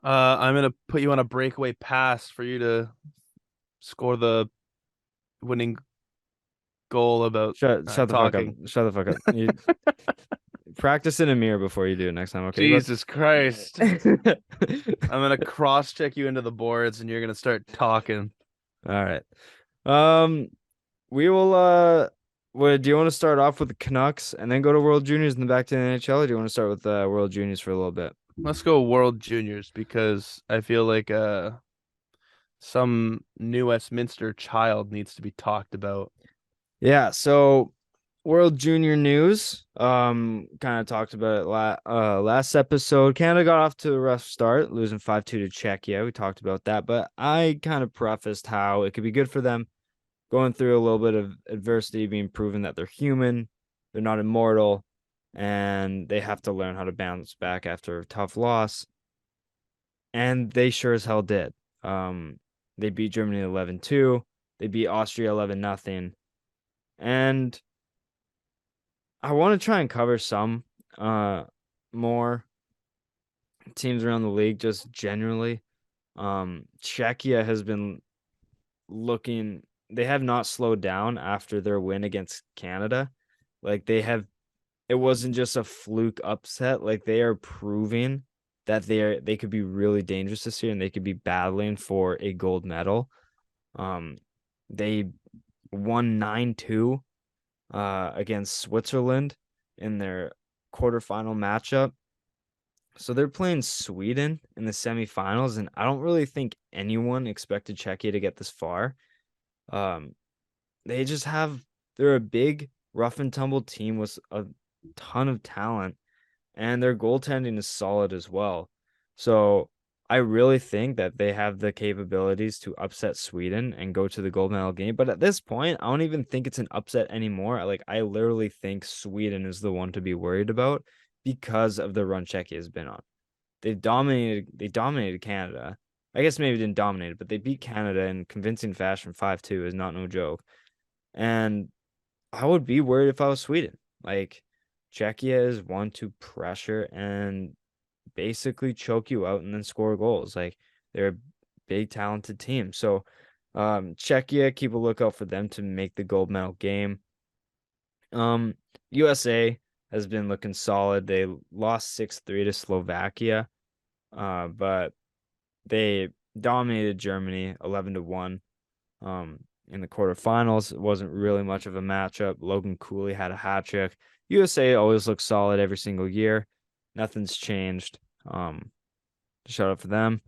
I'm gonna put you on a breakaway pass for you to score the winning goal about Shut the fuck up. talking. Shut the fuck up. You practice in a mirror before you do it next time, okay? Let's Jesus Christ. I'm gonna cross check you into the boards and you're gonna start talking. All right. Um, we will do you want to start off with the Canucks and then go to World Juniors and then back to the NHL, or do you want to start with World Juniors for a little bit? Let's go World Juniors because I feel like some New Westminster child needs to be talked about. Yeah, so World Junior news. Kind of talked about it last episode. Canada got off to a rough start, losing 5-2 to Czechia. We talked about that, but I kind of prefaced how it could be good for them going through a little bit of adversity, being proven that they're human, they're not immortal, and they have to learn how to bounce back after a tough loss. And they sure as hell did. They beat Germany 11-2. They beat Austria 11-0. And I want to try and cover some more teams around the league just generally. Czechia has been looking, they have not slowed down after their win against Canada. Like it wasn't just a fluke upset. Like they are proving that they could be really dangerous this year and they could be battling for a gold medal. They won 9-2 against Switzerland in their quarterfinal matchup. So they're playing Sweden in the semifinals, and I don't really think anyone expected Czechia to get this far. Um, they just they're a big rough and tumble team with a ton of talent, and their goaltending is solid as well. So I really think that they have the capabilities to upset Sweden and go to the gold medal game. But at this point, I don't even think it's an upset anymore. Like I literally think Sweden is the one to be worried about because of the run Czechia has been on. They dominated Canada. I guess maybe didn't dominate it, but they beat Canada in convincing fashion 5-2 is not no joke. And I would be worried if I was Sweden. Like Czechia is one to pressure and basically choke you out and then score goals. Like they're a big talented team. So Czechia, keep a lookout for them to make the gold medal game. USA has been looking solid. They lost 6-3 to Slovakia. But they dominated Germany 11-1. in the quarterfinals. It wasn't really much of a matchup. Logan Cooley had a hat trick. USA always looks solid every single year. Nothing's changed. Shout out for them.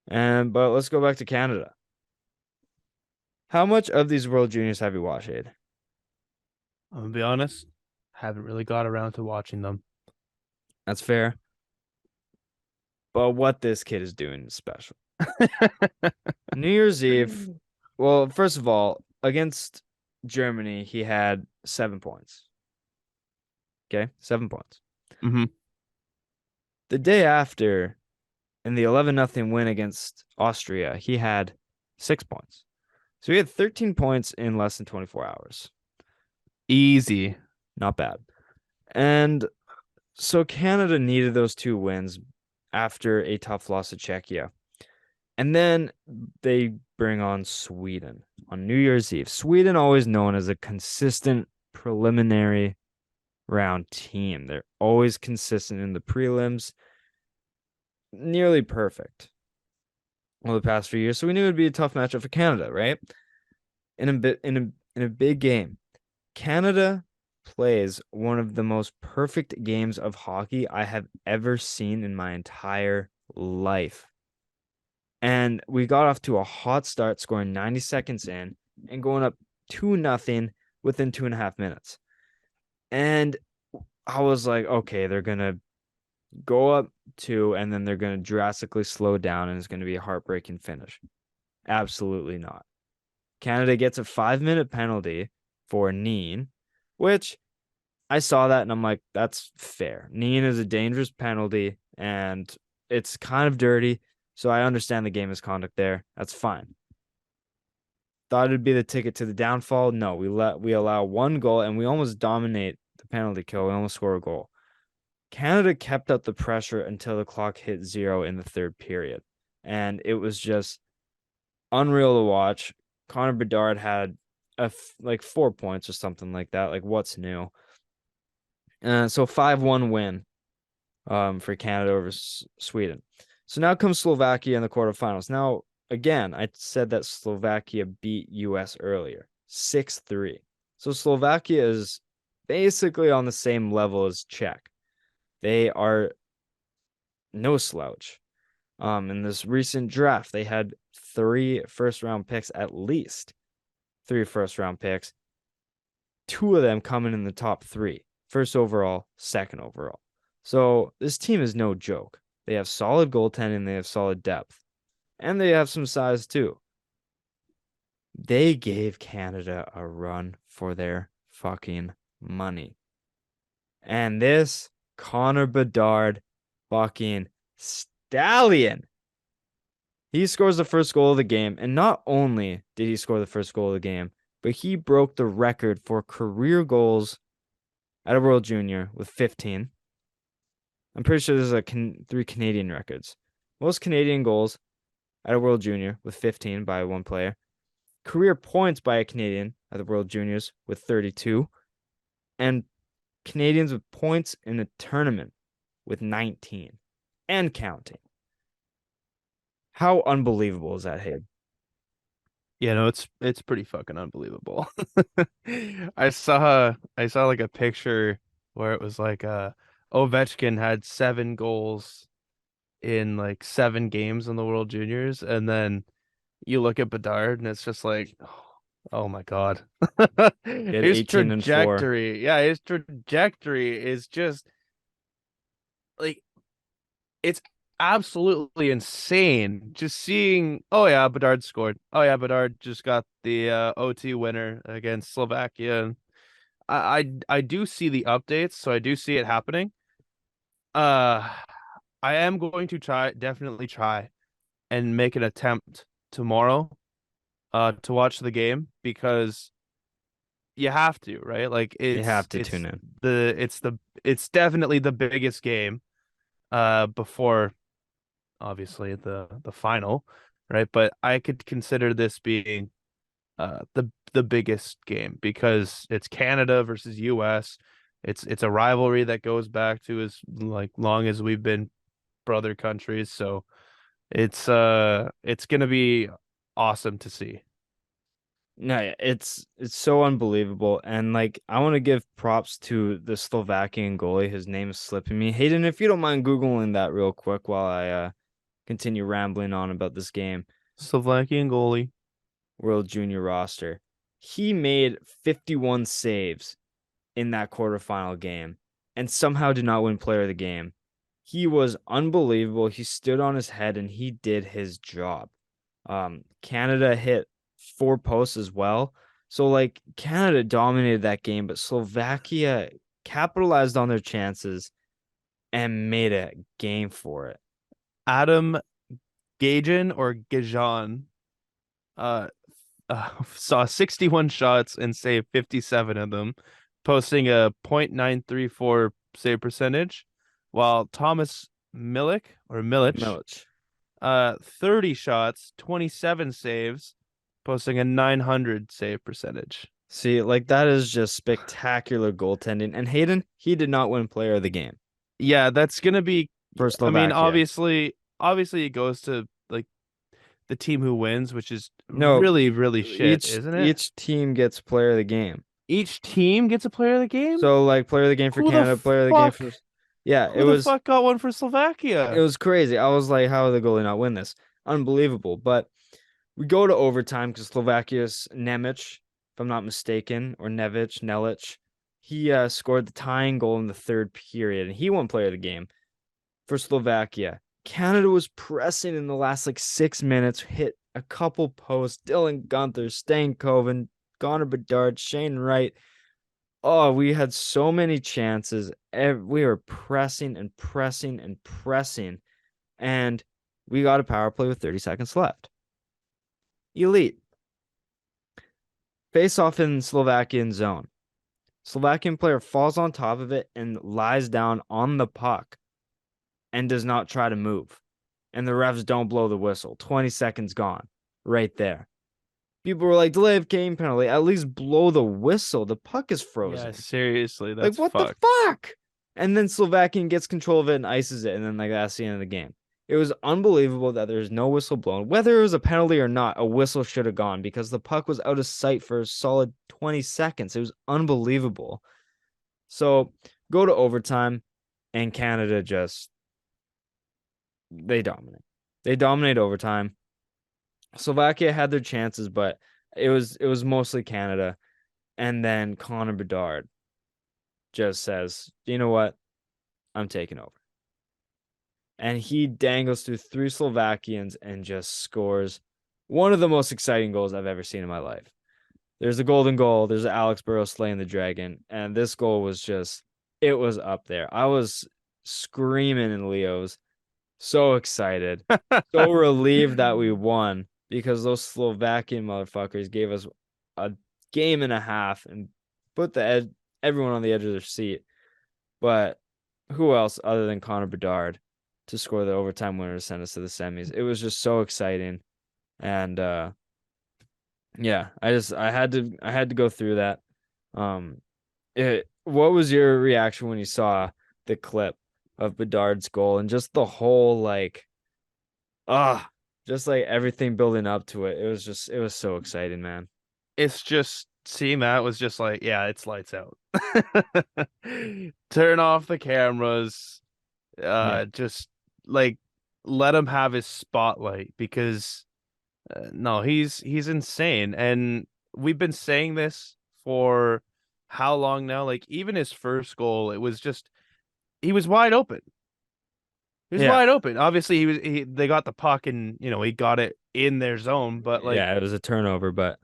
But let's go back to Canada. How much of these World Juniors have you watched, Aid? I'm gonna be honest, haven't really got around to watching them. That's fair. But what this kid is doing is special. New Year's Eve. Well, first of all, against Germany, he had 7 points. Okay, 7 points. Hmm. The day after, in the 11-0 win against Austria, he had 6 points. So he had 13 points in less than 24 hours. Easy. Not bad. And so Canada needed those two wins after a tough loss to Czechia. And then they bring on Sweden on New Year's Eve. Sweden, always known as a consistent preliminary round team. They're always consistent in the prelims, nearly perfect over the past few years. So we knew it would be a tough matchup for Canada, right? In a big game, Canada plays one of the most perfect games of hockey I have ever seen in my entire life. And we got off to a hot start, scoring 90 seconds in and going up 2-0 within 2.5 minutes. And I was like, okay, they're going to go up two and then they're going to drastically slow down and it's going to be a heartbreaking finish. Absolutely not. Canada gets a 5-minute penalty for Neen, which I saw that and I'm like, that's fair. Neen is a dangerous penalty and it's kind of dirty. So I understand the game misconduct there. That's fine. Thought it'd be the ticket to the downfall. No, we allow one goal and we almost dominate the penalty kill. We almost score a goal. Canada kept up the pressure until the clock hit 0 in the third period. And it was just unreal to watch. Connor Bedard had like 4 points or something like that. Like, what's new? So 5-1 win for Canada over Sweden. So now comes Slovakia in the quarterfinals. Now, again, I said that Slovakia beat US earlier, 6-3. So Slovakia is basically on the same level as Czech. They are no slouch. In this recent draft, they had 3 first-round picks, at least 3 first-round picks. 2 of them coming in the top 3. First overall, second overall. So this team is no joke. They have solid goaltending, they have solid depth, and they have some size too. They gave Canada a run for their fucking money. And this Connor Bedard fucking stallion. He scores the first goal of the game, and not only did he score the first goal of the game, but he broke the record for career goals at a World Junior with 15. I'm pretty sure there's like 3 Canadian records. Most Canadian goals at a World Junior with 15 by one player. Career points by a Canadian at the World Juniors with 32. And Canadians with points in a tournament with 19 and counting. How unbelievable is that, Hayden? Yeah, no, it's pretty fucking unbelievable. I saw like a picture where it was like Ovechkin had 7 goals in like 7 games in the World Juniors, and then you look at Bedard and it's just like, oh my God. He had His 18 and 4. trajectory, yeah, his trajectory is just like it's absolutely insane. Just seeing, oh yeah, Bedard scored. Oh yeah, Bedard just got the OT winner against Slovakia. And I do see the updates, so I do see it happening. Uh, I am going to definitely try and make an attempt tomorrow to watch the game because you have to, right? Like You have to tune in. it's definitely the biggest game before obviously the final, right? But I could consider this being the biggest game because it's Canada versus US. It's a rivalry that goes back to as like long as we've been brother countries. So it's gonna be awesome to see. No, yeah, it's so unbelievable. And like I want to give props to the Slovakian goalie. His name is slipping me. Hayden, if you don't mind Googling that real quick while I continue rambling on about this game. Slovakian goalie. World Junior roster. He made 51 saves in that quarterfinal game and somehow did not win player of the game. He was unbelievable. He stood on his head and he did his job. Canada hit 4 posts as well. So like Canada dominated that game, but Slovakia capitalized on their chances and made a game for it. Adam Gajan or Gajan uh, saw 61 shots and saved 57 of them, posting a .934 save percentage, while Thomas Milic, Milic. 30 shots, 27 saves, posting a 900 save percentage. See, like that is just spectacular goaltending. And Hayden, he did not win player of the game Yeah, that's gonna be. for I mean, Slovakia. obviously, it goes to like the team who wins, which is No, really, really shit, each isn't it? each team gets player of the game. Each team gets a player of the game. So like player of the game for Who the Canada, player of the game fuck? for yeah, Who the fuck got one for it Slovakia? was crazy. I was like, how are the goalie not win this? Unbelievable. But we go to overtime because Slovakia's Nemec, if I'm not mistaken, or Nelic, he scored the tying goal in the third period, and he won player of the game for Slovakia. Canada was pressing in the last like 6 minutes, hit a couple posts. Dylan Gunther, Stankoven, Connor Bedard, Shane Wright. Oh, we had so many chances. We were pressing and pressing and pressing, and we got a power play with 30 seconds left. Elite. Face off in Slovakian zone. Slovakian player falls on top of it and lies down on the puck and does not try to move. And the refs don't blow the whistle. 20 seconds gone. Right there. People were like, delay of game penalty. At least blow the whistle. The puck is Yeah, frozen. seriously, Like, that's what the fucked. fuck? And then Slovakian gets control of it and ices it. And then, like, that's the end of the game. It was unbelievable that there's no whistle blown. Whether it was a penalty or not, a whistle should have gone because the puck was out of sight for a solid 20 seconds. It was unbelievable. So, go to overtime, and Canada just, they dominate. They dominate overtime. Slovakia had their chances, but it was mostly Canada. And then Connor Bedard just says, you know what? I'm taking over. And he dangles through 3 Slovakians and just scores one of the most exciting goals I've ever seen in my life. There's a golden goal. There's Alex Burrows slaying the dragon. And this goal was just, it was up there. I was screaming in Leo's, so excited, so relieved that we won because those Slovakian motherfuckers gave us a game and a half and put everyone on the edge of their seat. But who else other than Connor Bedard to score the overtime winner to send us to the semis? It was just so exciting. And yeah, I had to go through that. Um what was your reaction when you saw the clip of Bedard's goal and just the whole like ah just like everything building up to it? It was so exciting, man. It's just seeing that was just like, yeah, it's lights out. Turn off the cameras. Yeah. Just like let him have his spotlight because no, he's insane. And we've been saying this for how long now? Like even his first goal, it was just he was wide open. He was Yeah. wide open. Obviously, they got the puck and he got it in their zone, but like Yeah, it was a turnover, but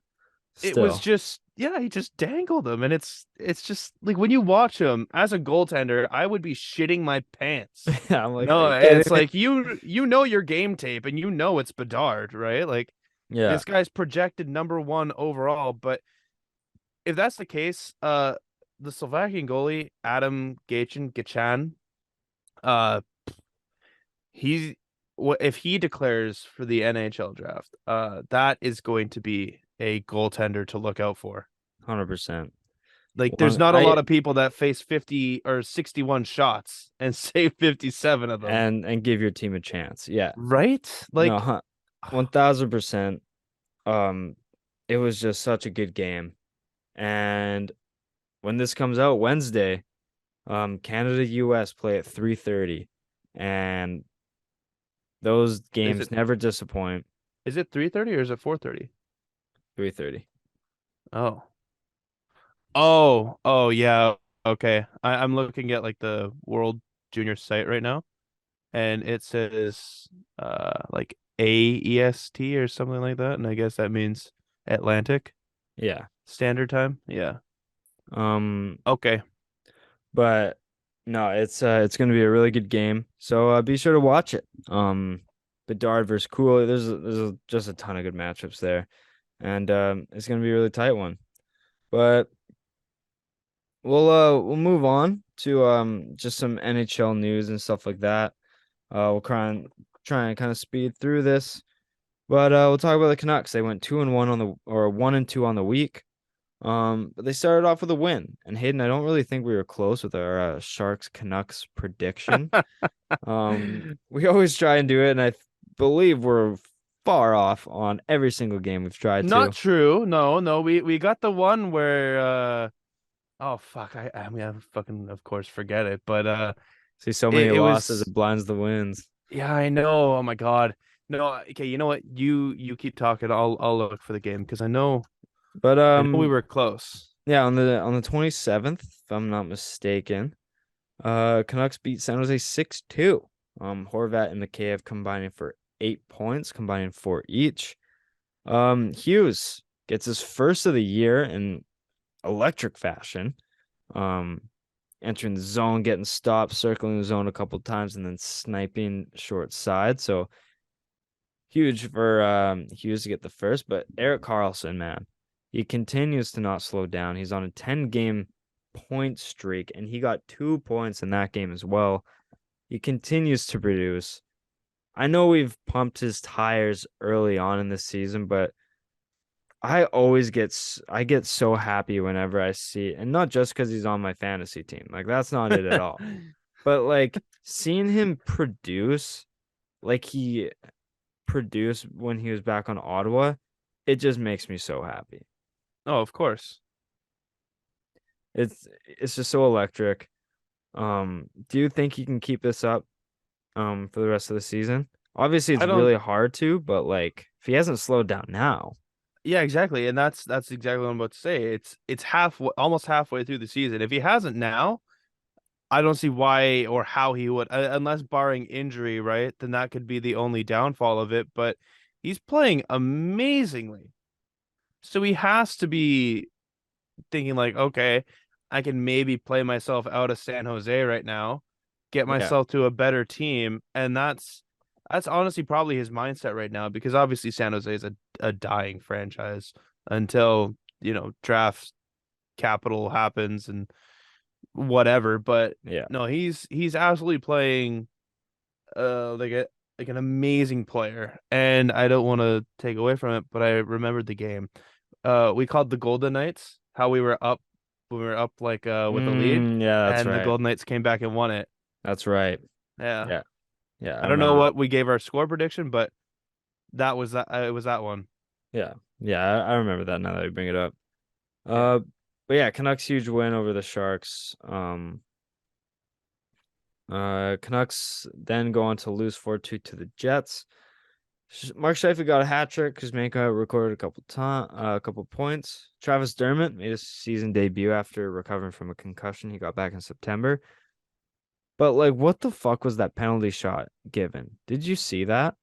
it was still. just he just dangled him, and it's just like when you watch him as a goaltender, I would be shitting my pants. Yeah, I'm like, are No, you and kidding it's me? like you know your game tape, and you know it's Bedard, right? Like Yeah, this guy's projected #1 overall, but if that's the case, the Slovakian goalie Adam Gachan, uh, he's if he declares for the NHL draft, that is going to be a goaltender to look out for. 100%. Like there's One, not a I lot of people that face 50 or 61 shots and save 57 of them. and give your team a chance. Yeah. Right? No, Like 1000%. Um, it was just such a good game. And when this comes out Wednesday, Canada US play at 3:30, and those Is it games never disappoint. 3:30 or is it 4:30? 3:30. Oh. Oh, yeah. Okay. I'm looking at like the World Junior site right now, and it says like AEST or something like that, and I guess that means Atlantic Yeah. Standard Time. Yeah. Um, Okay. but no, it's gonna be a really good game. So be sure to watch it. Bedard versus Cool. Just a ton of good matchups there, and it's gonna be a really tight one. But we'll move on to just some NHL news and stuff like that. We'll try and kind of speed through this. But we'll talk about the Canucks. They went 2-1 on the or 1-2 on the week. But they started off with a win. And Hayden, I don't really think we were close with our Sharks Canucks prediction. We always try and do it, and believe we're far off on every single game we've tried Not to. true. No, no. We got the one where oh fuck, I mean I fucking of course forget it, but See so many it losses, was it blinds the wins. yeah, I know. Oh my God. No, okay, you know what? You keep talking. I'll look for the game because But I know we were close. yeah, on the 27th, if I'm not mistaken, Canucks beat San Jose 6-2. Horvat and McKayev combining for 8 points, combining four each. Hughes gets his first of the year in electric fashion. Um, Entering the zone, getting stopped, circling the zone a couple times, and then sniping short side. So huge for Hughes to get the first. But Erik Karlsson, man, he continues to not slow down. He's on a 10-game point streak, and he got 2 points in that game as well. He continues to produce. I know we've pumped his tires early on in the season, but I get so happy whenever I see, and not just because he's on my fantasy team. Like that's not it at all. But like seeing him produce like he produced when he was back on Ottawa, it just makes me so happy. Oh, of course. It's just so electric. Do you think he can keep this up for the rest of the season? Obviously it's I don't really hard to, but like if he hasn't slowed down now. Yeah, exactly. And that's exactly what I'm about to say. It's almost halfway through the season. If he hasn't now, I don't see why or how he would, unless barring injury, right? Then that could be the only downfall of it. But he's playing amazingly. So he has to be thinking like, okay, I can maybe play myself out of San Jose right now, get Yeah. myself to a better team, and that's honestly probably his mindset right now because obviously San Jose is a dying franchise until, draft capital happens and whatever. But Yeah. no, he's absolutely playing like an amazing player. And I don't want to take away from it, but I remembered the game. We called the Golden Knights, how we were up when we were up like with the lead, Yeah, that's and the right. Golden Knights came back and won it. That's right. Yeah. Yeah. Yeah, I I don't know remember. what we gave our score prediction, but that it was that one. Yeah. Yeah, I remember that now that you bring it up. Yeah. Uh, but yeah, Canucks huge win over the Sharks. Canucks then go on to lose 4-2 to the Jets. Mark Scheifele got a hat trick. Kuzmenko recorded a couple points. Travis Dermott made his season debut after recovering from a concussion he got back in September. But like, what the fuck was that penalty shot given? Did you see that?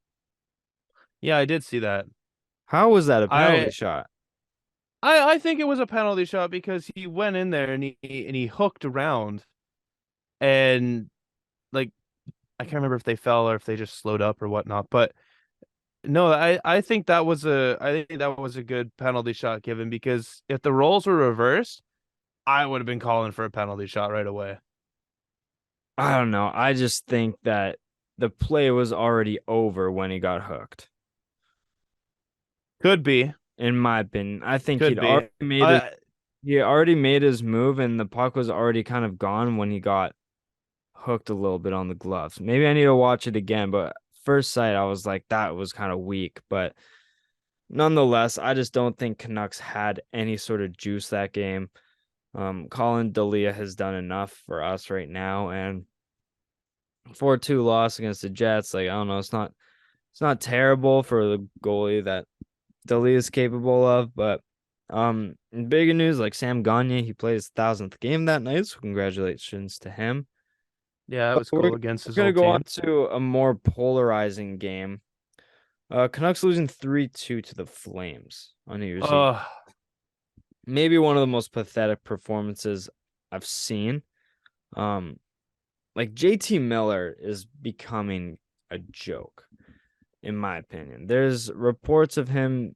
Yeah, I did see that. How was that a penalty I shot? I think it was a penalty shot because he went in there and he hooked around and like I can't remember if they fell or if they just slowed up or whatnot, but no, I think I think that was a good penalty shot given because if the roles were reversed, I would have been calling for a penalty shot right away. I don't know. I just think that the play was already over when he got hooked. Could be, In my opinion, I think could be. he already made his move and the puck was already kind of gone when he got hooked a little bit on the gloves. Maybe I need to watch it again, but first sight I was like that was kind of weak, but Nonetheless, I just don't think Canucks had any sort of juice that game. Colin Delia has done enough for us right now, and 4-2 loss against the Jets. Like, I don't know, it's not terrible for the goalie that Delia is capable of, but in bigger news, like Sam Gagne, he played his 1,000th game that night, so congratulations to him. Yeah, it But was we're cool against his gonna old go on team. to a more polarizing game. Canucks losing 3-2 to the Flames on New Year's Eve. Oh, Maybe one of the most pathetic performances I've seen. Um, like JT Miller is becoming a joke, in my opinion. There's reports of him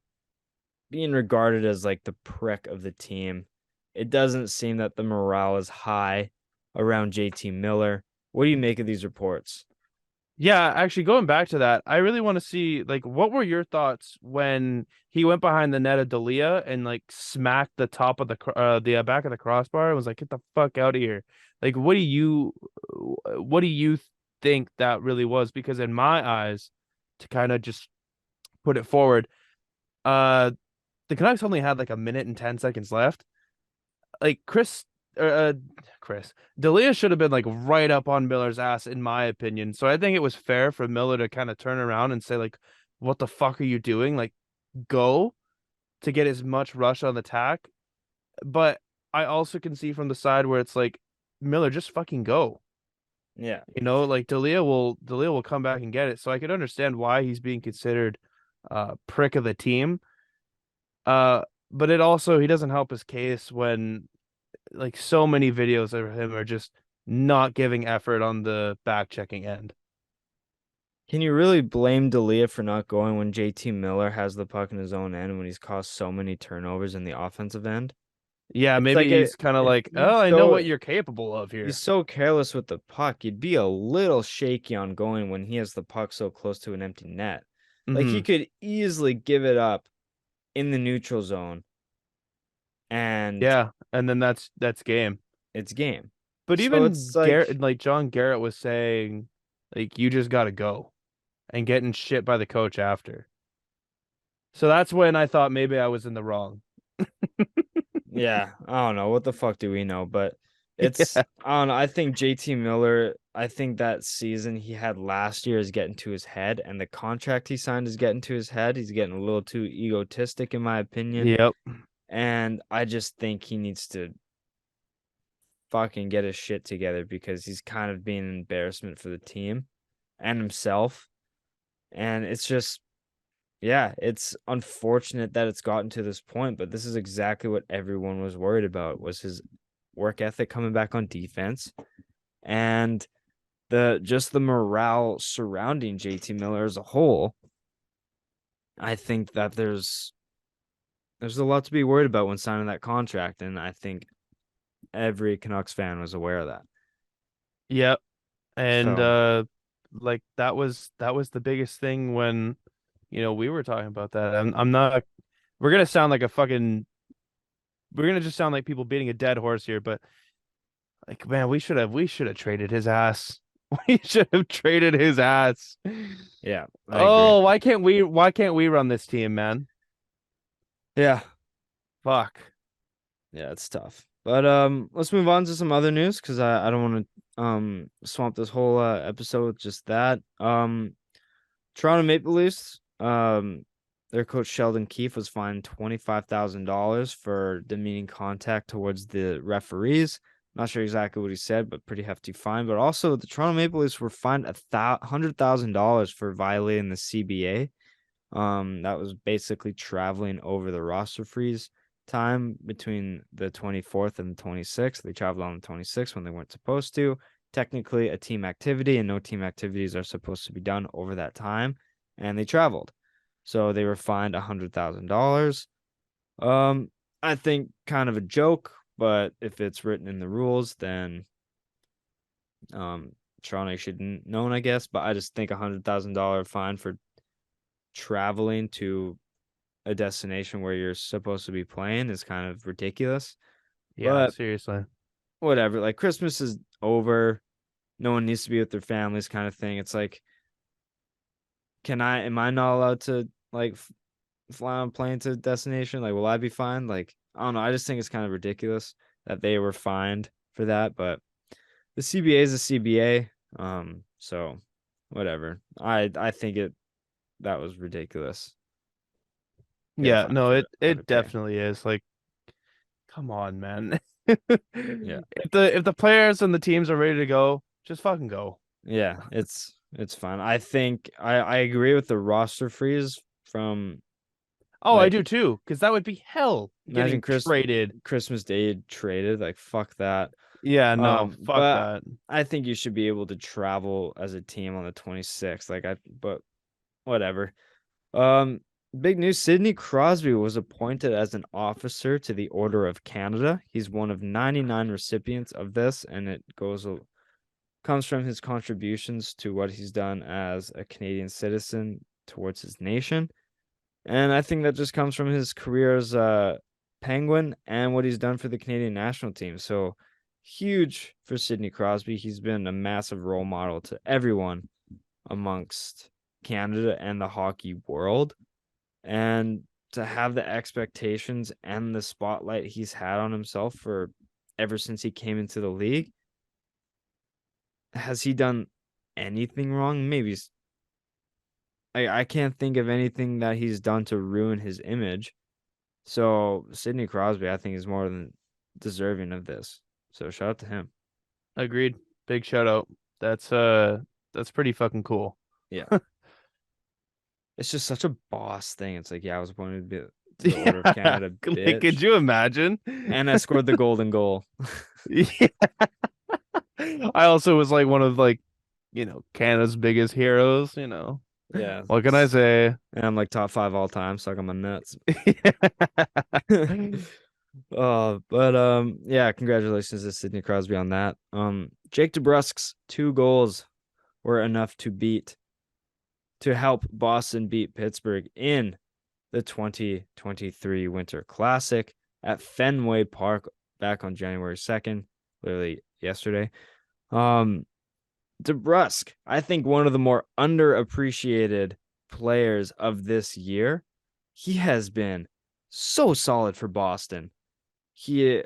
being regarded as like the prick of the team. It doesn't seem that the morale is high around JT Miller. What do you make of these reports? yeah, actually going back to that, I really want to see like what were your thoughts when he went behind the net of Dalia and like smacked the top of the back of the crossbar and was like, "Get the fuck out of here." Like what do you think that really was? Because in my eyes, to kind of just put it forward, uh the Canucks only had like a minute and 10 seconds left. Like uh, uh Chris D'Elia should have been like right up on Miller's ass in my opinion. So I think it was fair for Miller to kind of turn around and say like, "What the fuck are you doing?" Like, go to get as much rush on the attack. But I also can see from the side where it's like, Miller, just fucking go. Yeah. Like D'Elia will come back and get it. So I could understand why he's being considered prick of the team. Uh, but it also he doesn't help his case when like so many videos of him are just not giving effort on the back checking end. Can you really blame Dalia for not going when JT Miller has the puck in his own end when he's caused so many turnovers in the offensive end? Yeah, It's maybe like he's kind of like, "Oh, I know what you're capable of he's here." so careless with the puck. You'd be a little shaky on going when he has the puck so close to an empty net. Like he Hmm. could easily give it up in the neutral zone and Yeah, and then that's game. it's game. But So it's even Garrett, like, like John Garrett was saying, like you just got to go and getting shit by the coach after. So that's when I thought maybe I was in the wrong. yeah, I don't know. What the fuck do we know? But Yeah. I don't know. I think JT Miller, I think that season he had last year is getting to his head, and the contract he signed is getting to his head. He's getting a little too egotistic, in my opinion. Yep. And I just think he needs to fucking get his shit together because he's kind of being an embarrassment for the team and himself. And it's just, yeah, it's unfortunate that it's gotten to this point, but this is exactly what everyone was worried about was his work ethic coming back on defense and the morale surrounding JT Miller as a whole. I think that there's a lot to be worried about when signing that contract, and I think every Canucks fan was aware of that. Yep. And So like that was the biggest thing when we were talking about that. I'm not we're gonna sound like a fucking we're gonna just sound like people beating a dead horse here, but like man, we should have traded his ass. We should have traded his ass. yeah, I agree. Oh, why can't we run this team, man? Yeah, Fuck. yeah, it's tough. But let's move on to some other news because I don't want to swamp this whole episode with just that. Toronto Maple Leafs, their coach Sheldon Keefe was fined $25,000 for demeaning contact towards the referees. Not sure exactly what he said, but pretty hefty fine. But also, the Toronto Maple Leafs were fined $100,000 for violating the CBA. That was basically traveling over the roster freeze time between the 24th and the 26th. They traveled on the 26th when they weren't supposed to. Technically a team activity, and no team activities are supposed to be done over that time, and they traveled. So they were fined $100,000. I think kind of a joke, but if it's written in the rules, then Toronto should known, I guess. But I just think $100,000 fine for traveling to a destination where you're supposed to be playing is kind of ridiculous. Yeah, But seriously. whatever. Like Christmas is over. No one needs to be with their families kind of thing. It's like, am I not allowed to like fly on a plane to destination? Like, will I be fined? Like, I don't know. I just think it's kind of ridiculous that they were fined for that. But the CBA is a CBA. So whatever. I think that was ridiculous. Get a Yeah, fine no, for it 100K. definitely is. Like, come on, man. Yeah. If the players and the teams are ready to go, just fucking go. Yeah, it's fine. I think I agree with the roster freeze from Oh, I like do too, because that would be hell imagine getting traded. Christmas Day traded. Like fuck that. Yeah, no, fuck But that. I think you should be able to travel as a team on the 26th. But whatever. Um, Big news, Sidney Crosby was appointed as an officer to the Order of Canada. He's one of 99 recipients of this, and it comes from his contributions to what he's done as a Canadian citizen towards his nation. And I think that just comes from his career as a Penguin and what he's done for the Canadian national team. So huge for Sidney Crosby. He's been a massive role model to everyone amongst Canada and the hockey world. And to have the expectations and the spotlight he's had on himself for ever since he came into the league, has he done anything wrong? Maybe I can't think of anything that he's done to ruin his image. So Sidney Crosby, I think, is more than deserving of this. So shout out to him. Agreed. Big shout out. That's pretty fucking cool. Yeah. It's just such a boss thing. It's like, yeah, I was appointed to the Order of Yeah. Canada, Like, could bitch. you imagine? And I scored the golden goal. Yeah. I also was like one of Canada's biggest heroes. Yeah. What can I say? And I'm like top 5 all time, suck on my nuts. Yeah, congratulations to Sidney Crosby on that. Jake DeBrusk's 2 goals were enough to help Boston beat Pittsburgh in the 2023 Winter Classic at Fenway Park back on January 2nd, literally yesterday. DeBrusk, I think one of the more underappreciated players of this year. He has been so solid for Boston. He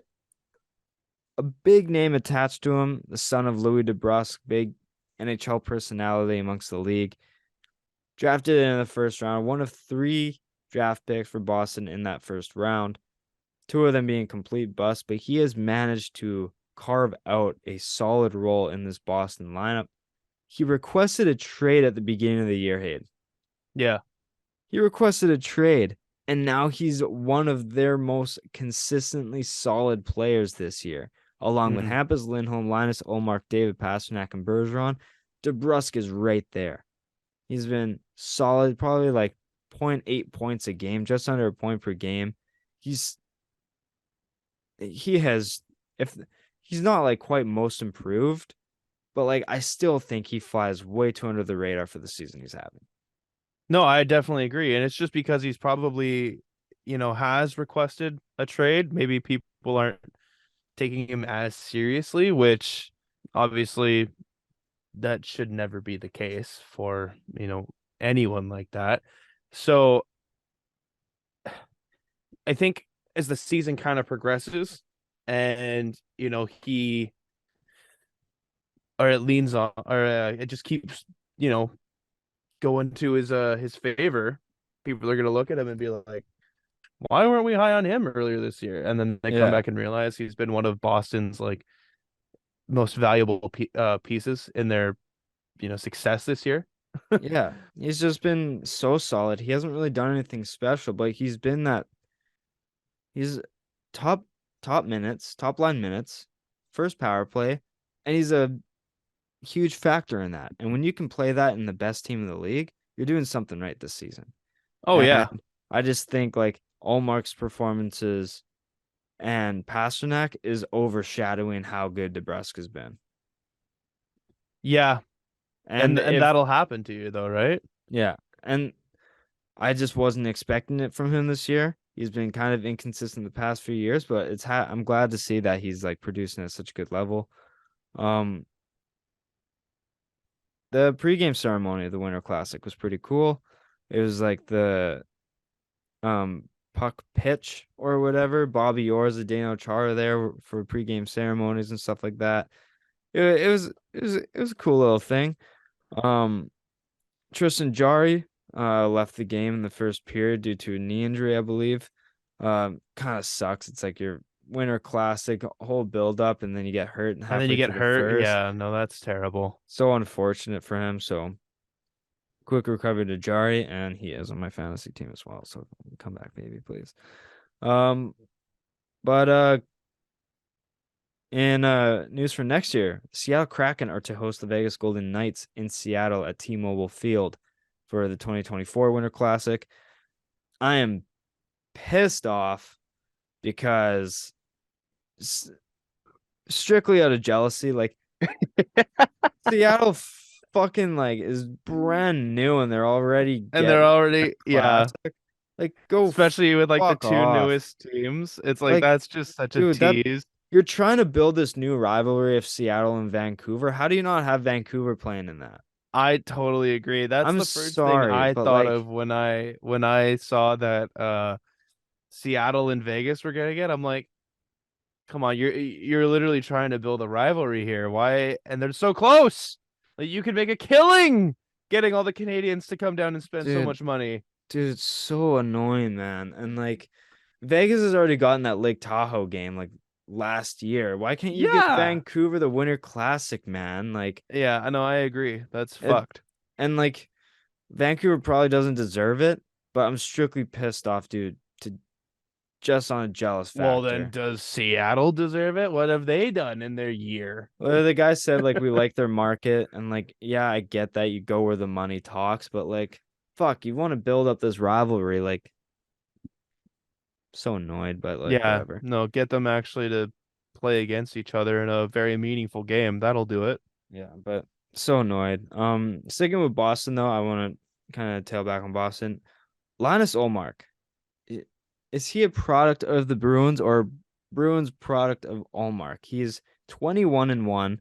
a big name attached to him, the son of Louis DeBrusk, big NHL personality amongst the league. Drafted in the first round, one of 3 draft picks for Boston in that first round. 2 of them being complete busts, but he has managed to carve out a solid role in this Boston lineup. He requested a trade at the beginning of the year, Hayden. Yeah. He requested a trade, and now he's one of their most consistently solid players this year, along with Hmm. Hampus Lindholm, Linus Ullmark, David Pastrnak, and Bergeron. DeBrusk is right there. He's been solid, probably like zero point 0.8 points a game, just under a point per game. He has, if he's not like quite most improved, but like I still think he flies way too under the radar for the season he's having. No, I definitely agree. And it's just because he's probably has requested a trade. Maybe people aren't taking him as seriously, which obviously that should never be the case for anyone like that. So I think as the season kind of progresses and he or it leans on or it just keeps going to his favor, people are gonna look at him and be like, why weren't we high on him earlier this year? And then they come Yeah. back and realize he's been one of Boston's most valuable pieces in their success this year. Yeah. He's just been so solid. He hasn't really done anything special, but he's top top minutes, top line minutes, first power play, and he's a huge factor in that. And when you can play that in the best team in the league, you're doing something right this season. Oh And yeah. I just think like Allmark's performances and Pasternak is overshadowing how good DeBrusque has been. Yeah. And And if that'll happen to you though, right? yeah, and I just wasn't expecting it from him this year. He's been kind of inconsistent the past few years, but I'm glad to see that he's like producing at such a good level. Um, the pregame ceremony of the Winter Classic was pretty cool. It was like the puck pitch or whatever. Bobby Orr's and Daniel Chara there for pregame ceremonies and stuff like that. It was a cool little thing. Um, Tristan Jari left the game in the first period due to a knee injury, I believe. Kind of sucks. It's like your Winter Classic whole build up, and then you get hurt And then you halfway get through the hurt. first. Yeah, no, that's terrible. So unfortunate for him. So quick recovery to Jari, and he is on my fantasy team as well. So come back, baby, please. Um, but in news for next year, Seattle Kraken are to host the Vegas Golden Knights in Seattle at T-Mobile Field for the 2024 Winter Classic. I am pissed off because strictly out of jealousy, like Seattle fucking like is brand new and they're already And they're getting already, yeah, classic. Like go especially with like the fuck two off. newest teams. It's like Like, that's just such a dude, that tease. you're trying to build this new rivalry of Seattle and Vancouver. How do you not have Vancouver playing in that? I totally agree. That's I'm the first thing sorry, I but thought like, of when I saw that Seattle and Vegas were gonna get. I'm like, come on, you're literally trying to build a rivalry here. Why? And they're so close. Like you could make a killing getting all the Canadians to come down and spend so dude, much money. it's so annoying, man. And like, Vegas has already gotten that Lake Tahoe game like last year. Why can't you give Yeah. Vancouver the Winter Classic, man? Like, Yeah, I know, I agree. That's it, fucked. and like, Vancouver probably doesn't deserve it, but I'm strictly pissed off, dude, to just on a jealous Well, then factor. does Seattle deserve it? What have they done in their year? Well, the guy said like we like their market, and like, yeah, I get that you go where the money talks, but like, fuck, you want to build up this rivalry, like, so annoyed, but like, Yeah, whatever. no, get them actually to play against each other in a very meaningful game. That'll do it. Yeah, but so annoyed. Sticking with Boston though, I want to kind of tail back on Boston. Linus Ullmark, i- is he a product of the Bruins or Bruins product of Ullmark? He's 21 and 1,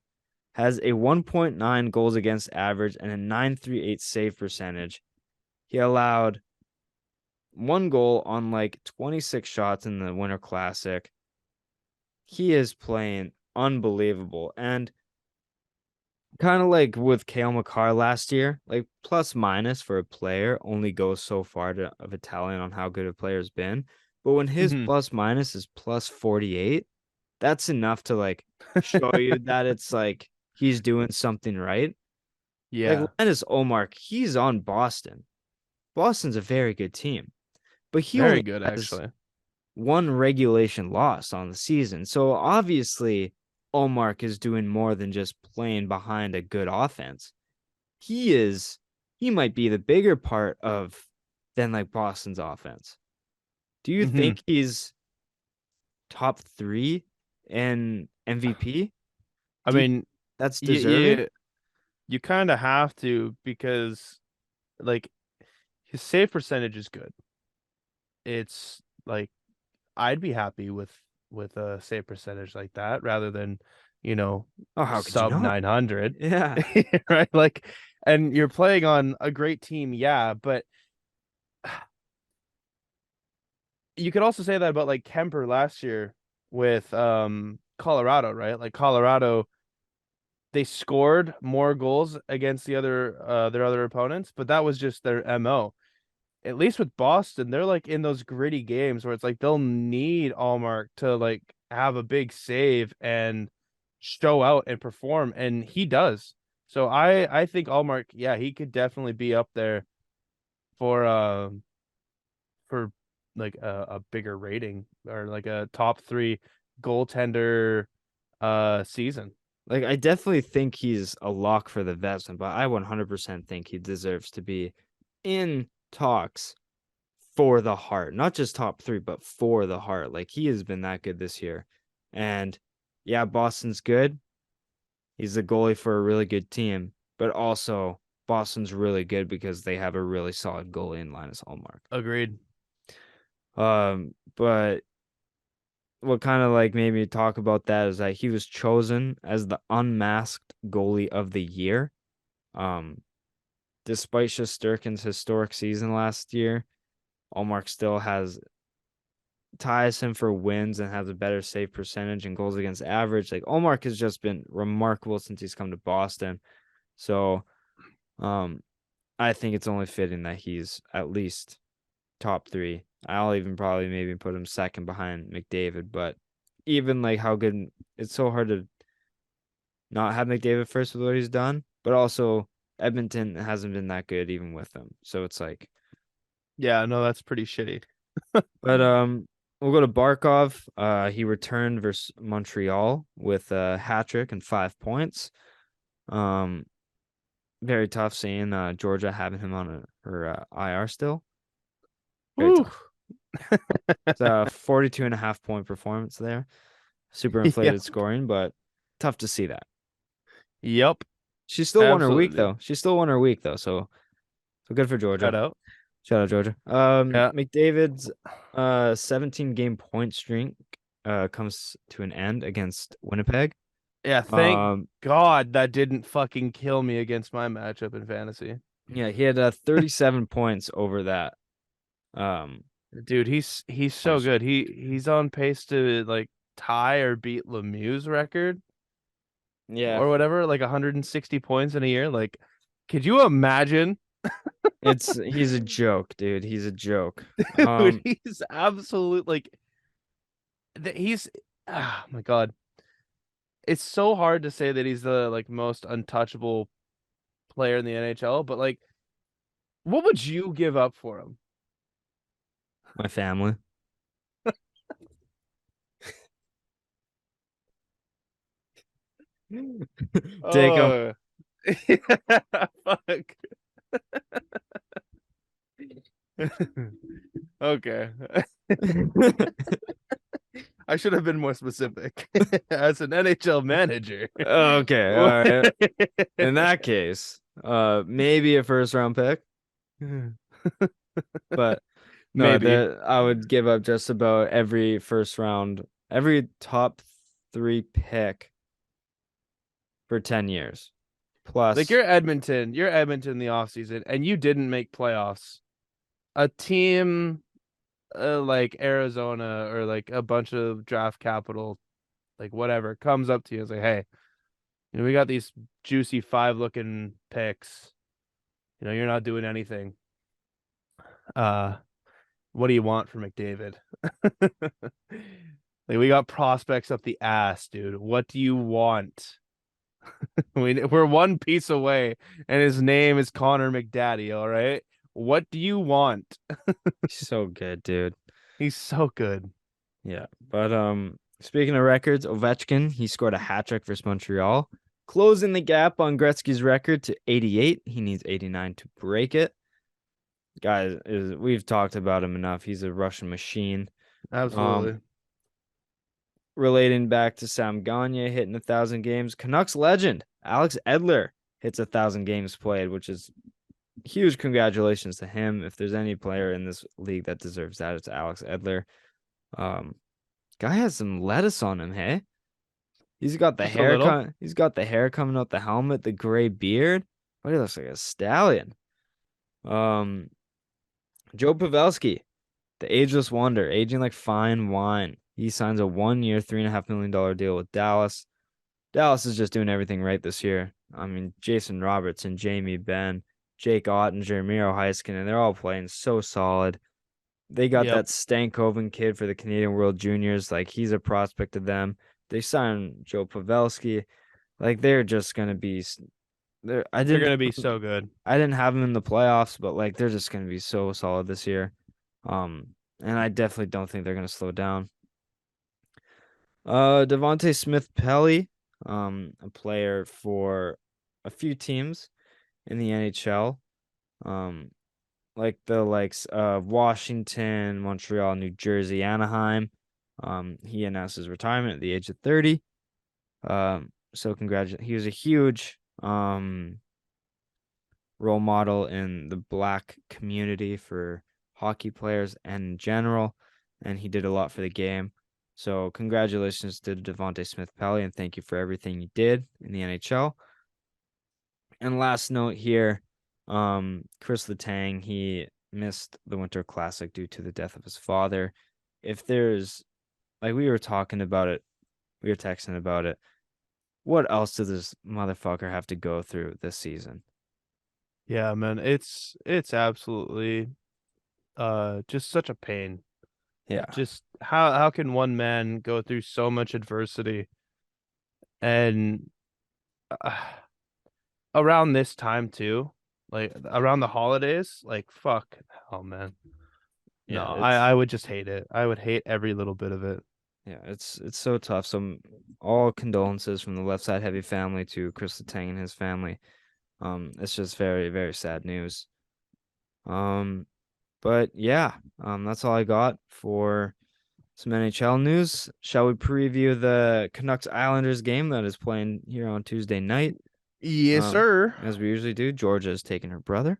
has a 1.9 goals against average and a 938 save percentage. He allowed one goal on like 26 shots in the Winter Classic. He is playing unbelievable. And kind of like with Kale McCarr last year, like plus minus for a player only goes so far of a talent on how good a player's been. But when his Mhm. plus minus is plus 48, that's enough to like show you that it's like he's doing something right. Like Yeah, Linus Ullmark, he's on Boston. Boston's a very good team, but he very only good has actually. one regulation loss on the season. So obviously, Allmark is doing more than just playing behind a good offense. He might be the bigger part of than like Boston's offense. Do you Hmm. think he's top 3 in MVP? I Do you mean, that's you deserving? you kind of have to because like his save percentage is good. It's like I'd be happy with a save percentage like that rather than, you know, Oh, how could you sub not? 900, Yeah. right? Like, and you're playing on a great team, yeah, but you could also say that about like Kemper last year with Colorado, right? Like Colorado, they scored more goals against their other opponents, but that was just their MO. At least with Boston, they're like in those gritty games where it's like they'll need Allmark to like have a big save and show out and perform, and he does. So I think Allmark, yeah, he could definitely be up there for for like a bigger rating or like a top three goaltender season. Like I definitely think he's a lock for the Vezina, but I 100% think he deserves to be in talks for the Hart, not just top 3, but for the Hart. Like he has been that good this year. And yeah, Boston's good. He's the goalie for a really good team, but also Boston's really good because they have a really solid goalie in Linus Ullmark. Agreed. But what kind of like made me talk about that is that he was chosen as the unmasked goalie of the year. Um, Despite Shesterkin's historic season last year, Ullmark still ties him for wins and has a better save percentage and goals against average. Like Ullmark has just been remarkable since he's come to Boston. So I think it's only fitting that he's at least top three. I'll even probably maybe put him second behind McDavid, but even like how good it's so hard to not have McDavid first with what he's done, but also Edmonton hasn't been that good even with him. So it's like, Yeah, no, that's pretty shitty. but we'll go to Barkov. He returned versus Montreal with a hat trick and 5 points. Very tough seeing Georgia having him on her IR still. Very Woo. tough. It's a 42.5 point performance there. Super Yeah. inflated scoring, but tough to see that. Yep. She still won her week Absolutely. though. She still won her week though. So good for Shout Georgia. out. Shout out Georgia. Yeah. McDavid's 17 game point streak comes to an end against Winnipeg. Yeah. Thank Um God that didn't fucking kill me against my matchup in fantasy. yeah, he had 37 points over that. Um Dude, he's so point good. streak. He's on pace to like tie or beat Lemieux's record Yeah. or whatever, like 160 points in a year. Like, could you imagine? He's a joke, dude. He's a joke. Dude, he's absolute like he's my God. It's so hard to say that he's the like most untouchable player in the NHL, but like what would you give up for him? My family. Take him. Oh, yeah, fuck. Okay. I should have been more specific. As an NHL manager. Okay, all right. In that case, maybe a first round pick, but no, Maybe. I would give up just about every first round, every top three pick for 10 years. Like Plus, you're Edmonton in the offseason, and you didn't make playoffs. A team like Arizona or like a bunch of draft capital, like whatever, comes up to you and say, hey, we got these juicy five looking picks. You're not doing anything. Uh, what do you want from McDavid? Like we got prospects up the ass, dude. What do you want? We're one piece away, and his name is Connor McDaddy. All right. What do you want? so good, dude. He's so good. Yeah, but speaking of records, Ovechkin, he scored a hat trick versus Montreal, closing the gap on Gretzky's record to 88. He needs 89 to break it. Guys, we've talked about him enough. He's a Russian machine. Um, Absolutely. relating back to Sam Gagne hitting 1,000 games, Canucks legend Alex Edler hits 1,000 games played, which is huge. Congratulations to him. If there's any player in this league that deserves that, it's Alex Edler. Guy has some lettuce on him, hey? He's got the Just a hair little. he's got the hair coming out the helmet, the gray beard. But he looks like a stallion. Um Joe Pavelski, the ageless wonder, aging like fine wine. He signs a 1 year, $3.5 million deal with Dallas. Dallas is just doing everything right this year. I mean, Jason Robertson, Jamie Benn, Jake Ottinger, Miro Heiskanen, they're all playing so solid. They got Yep. that Stankoven kid for the Canadian World Juniors. Like, he's a prospect to them. They signed Joe Pavelski. Like, they're just gonna be. I They're didn't. gonna be so good. I didn't have them in the playoffs, but like, they're just gonna be so solid this year. And I definitely don't think they're gonna slow down. Devontae Smith Pelly, a player for a few teams in the NHL. Um, like the likes of Washington, Montreal, New Jersey, Anaheim. He announced his retirement at the age of 30. So congratulations. He was a huge role model in the black community for hockey players and in general, and he did a lot for the game. So congratulations to Devontae Smith-Pelly, and thank you for everything you did in the NHL. And last note here, Chris Letang, he missed the Winter Classic due to the death of his father. If there's like we were talking about it, we were texting about it. What else does this motherfucker have to go through this season? Yeah, man, it's absolutely just such a pain. Yeah. Just how can one man go through so much adversity and uh, around this time too, like around the holidays, like fuck hell, man. No, Yeah, I would just hate it. I would hate every little bit of it. it's so tough. So all condolences from the Left Side Heavy family to Chris Letang and his family. It's just very, very sad news. Um, but yeah, that's all I got for some NHL news. Shall we preview the Canucks Islanders game that is playing here on Tuesday night? Yes, sir. As we usually do, Georgia is taking her brother.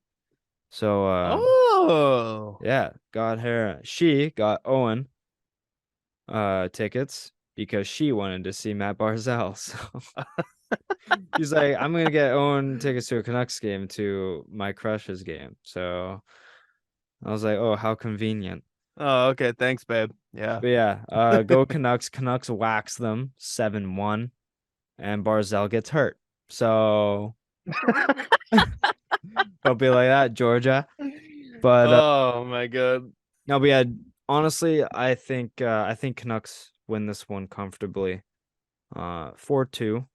So Oh. yeah, got her. She got Owen tickets because she wanted to see Matt Barzal. So he's like, I'm gonna get Owen tickets to a Canucks game to my crush's game. So I was like, oh, how convenient. Oh, okay. Thanks, babe. Yeah. But yeah, go Canucks. Canucks wax them 7-1, and Barzell gets hurt. So don't be like that, Georgia. But Oh my God. no, but yeah, honestly, I think Canucks win this one comfortably. 4-2.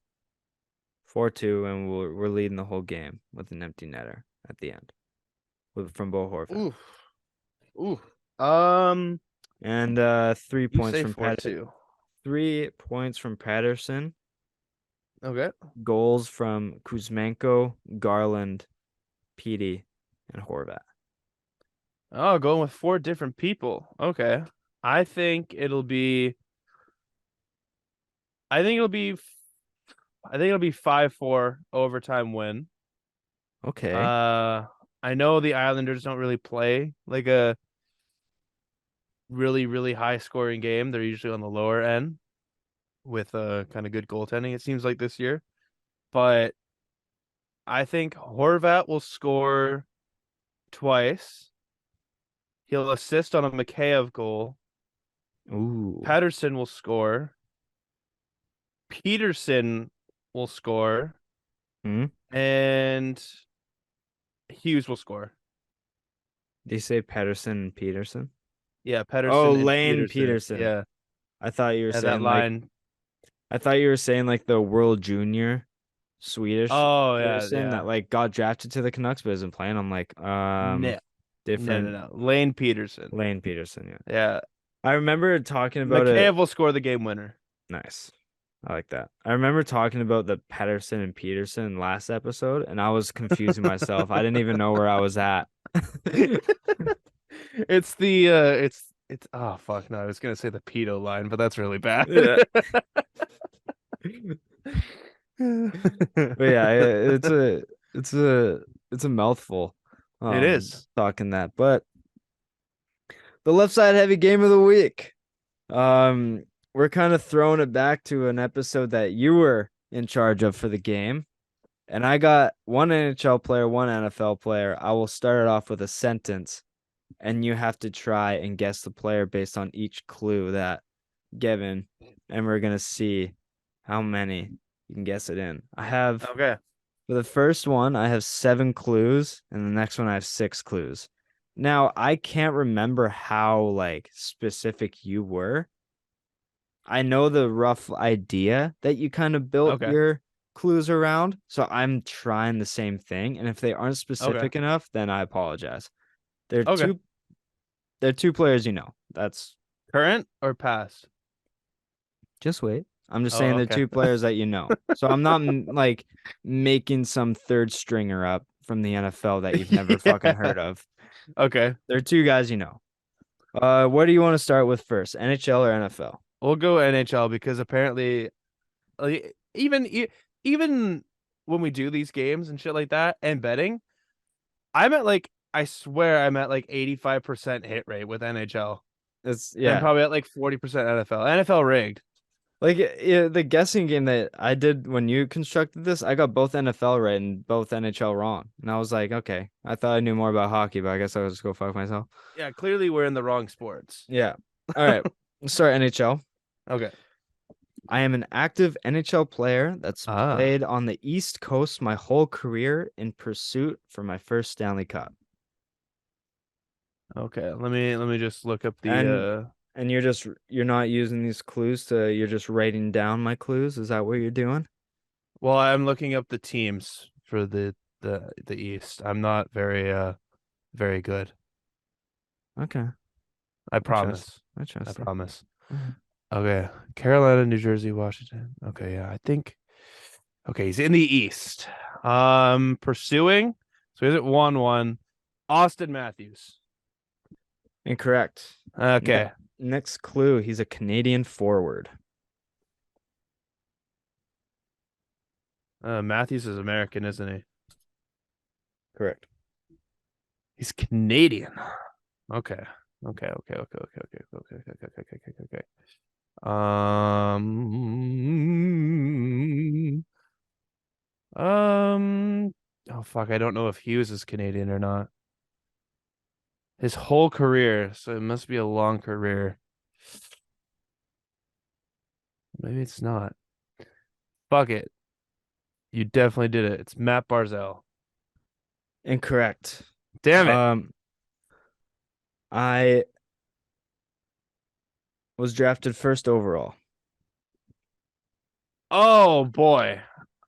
4-2, and we're leading the whole game with an empty netter at the end from Bo Horvat. Oof. Oof. Um, And 3 you points say from 4-2. 3 points from Patterson, Okay. goals from Kuzmenko, Garland, Petey, and Horvat. Oh, going with four different people. Okay. I think it'll be I think it'll be I think it'll be 5-4 overtime win. Okay. Uh I know the Islanders don't really play like a really high scoring game. They're usually on the lower end with kind of good goaltending, it seems like this year. But I think Horvat will score twice. He'll assist on a Mikheyev goal. Ooh. Patterson will score. Peterson will score. Hmm? And Hughes will score. Did you say Patterson and Peterson? Yeah, Oh, Peterson and Lane Peterson. Peterson. Yeah. I thought you were Yeah, that saying like line. the World Junior Swedish Oh, yeah, Peterson yeah. that like got drafted to the Canucks but isn't playing. I'm like, No, different no. Lane Peterson. Lane Peterson, yeah. Yeah. I remember talking about it. Mikheyev will score the game winner. Nice. I like that. I remember talking about the Patterson and Peterson last episode, and I was confusing myself. I didn't even know where I was at. It's the it's oh fuck no, I was gonna say the pedo line, but that's really bad. Yeah. But yeah, it's a mouthful. It is. Talking that. But the left side heavy game of the week. We're kind of throwing it back to an episode that you were in charge of for the game. And I got one NHL player, one NFL player. I will start it off with a sentence, and you have to try and guess the player based on each clue that given, and we're gonna see how many you can guess it in. I have Okay. For the first one, I have 7 clues, and the next one I have 6 clues. Now, I can't remember how like specific you were. I know the rough idea that you kind of built Okay. your clues around, so I'm trying the same thing. And if they aren't Okay. specific enough, then I apologize. They're Okay. two they're two players you know. That's Current or past? just wait. I'm just saying Oh, they're okay. two players that you know. So I'm not like making some third stringer up from the NFL that you've never fucking Yeah. heard of. Okay. They're two guys you know. What do you want to start with first? NHL or NFL? We'll go NHL because apparently like, even when we do these games and shit like that and betting, I'm at like I swear I'm at like 85% hit rate with NHL It's and yeah. probably at like 40% NFL. NFL rigged. Like the guessing game that I did when you constructed this, I got both NFL right and both NHL wrong. And I was like, okay, I thought I knew more about hockey, but I guess I'll just go fuck myself. Yeah, clearly we're in the wrong sports. Yeah. All right. Let's start NHL. Okay. I am an active NHL player that's Ah. played on the East Coast my whole career in pursuit for my first Stanley Cup. Okay. Let me just look up the And and you're not using these clues to you're just writing down my clues. Is that what you're doing? well, I'm looking up the teams for the East. I'm not very good. Okay. I I trust. promise. I I trust you. promise. Okay. Carolina, New Jersey, Washington. Okay, yeah. I think okay, he's in the East. Pursuing. So is it 1-1? Austin Matthews. Incorrect. Ne Okay. Next clue, he's a Canadian forward. Matthews is American, isn't he? Correct. He's Canadian. Okay. Okay. Um, oh fuck, I don't know if Hughes is Canadian or not. His whole career, so it must be a long career. Maybe it's not. Fuck it. You definitely did it. It's Matt Barzell. Incorrect. Damn it. Um, I was drafted first overall. Oh boy.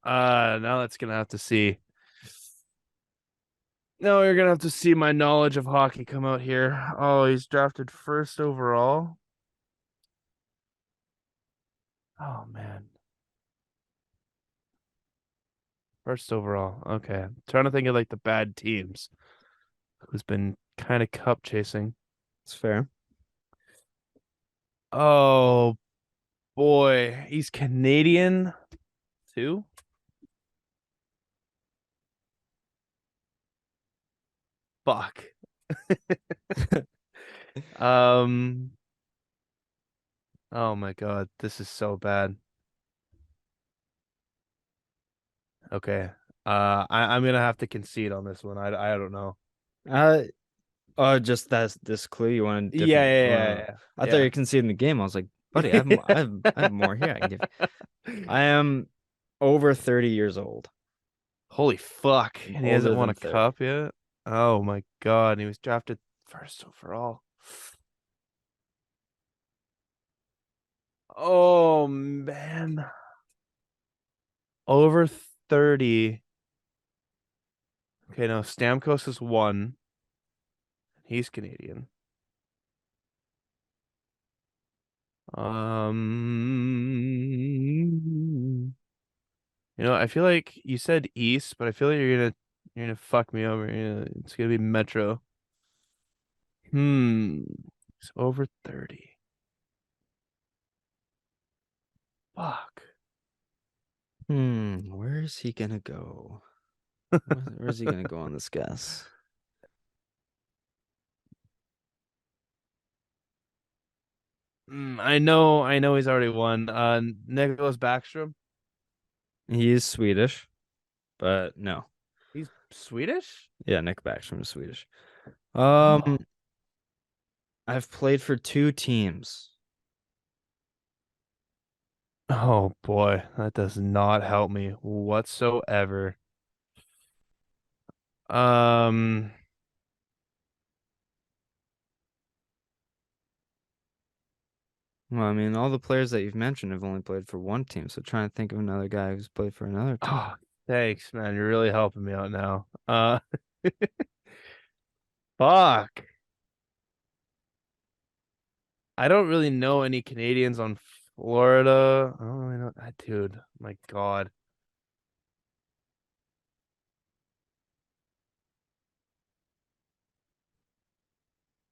Now that's gonna have to see. No, you're gonna have to see my knowledge of hockey come out here. Oh, he's drafted first overall. Oh man. First overall. Okay. Trying to think of like the bad teams who's been kind of cup chasing. It's fair. Oh boy. He's Canadian too? Fuck. Um, oh my God. This is so bad. Okay. I'm gonna have to concede on this one. I don't know. Uh, just that's this clue. You want a Yeah, different? yeah, yeah, yeah. I thought you Yeah. were conceding the game. I was like, buddy, I have more here. I can give. I am over 30 years old. Holy fuck. I'm And he hasn't older won than a 30. cup yet? Oh my God. And he was drafted first overall. Oh man. Over 30. Okay, no, Stamkos is one. He's Canadian. I feel like you said East, but I feel like you're gonna fuck me over. It's gonna be Metro. Hmm. It's over 30. Fuck. Where is he gonna go? Where's he gonna go on this guess? I know he's already won. Nicholas Backstrom. He is Swedish, but no. He's Swedish? Yeah, Nick Backstrom is Swedish. Oh. Um, I've played for two teams. Oh boy, that does not help me whatsoever. Um, Well, I mean, all the players that you've mentioned have only played for one team, so trying to think of another guy who's played for another team. oh, thanks, man. You're really helping me out now. Fuck. I don't really know any Canadians on Florida. I don't really know that dude. My God.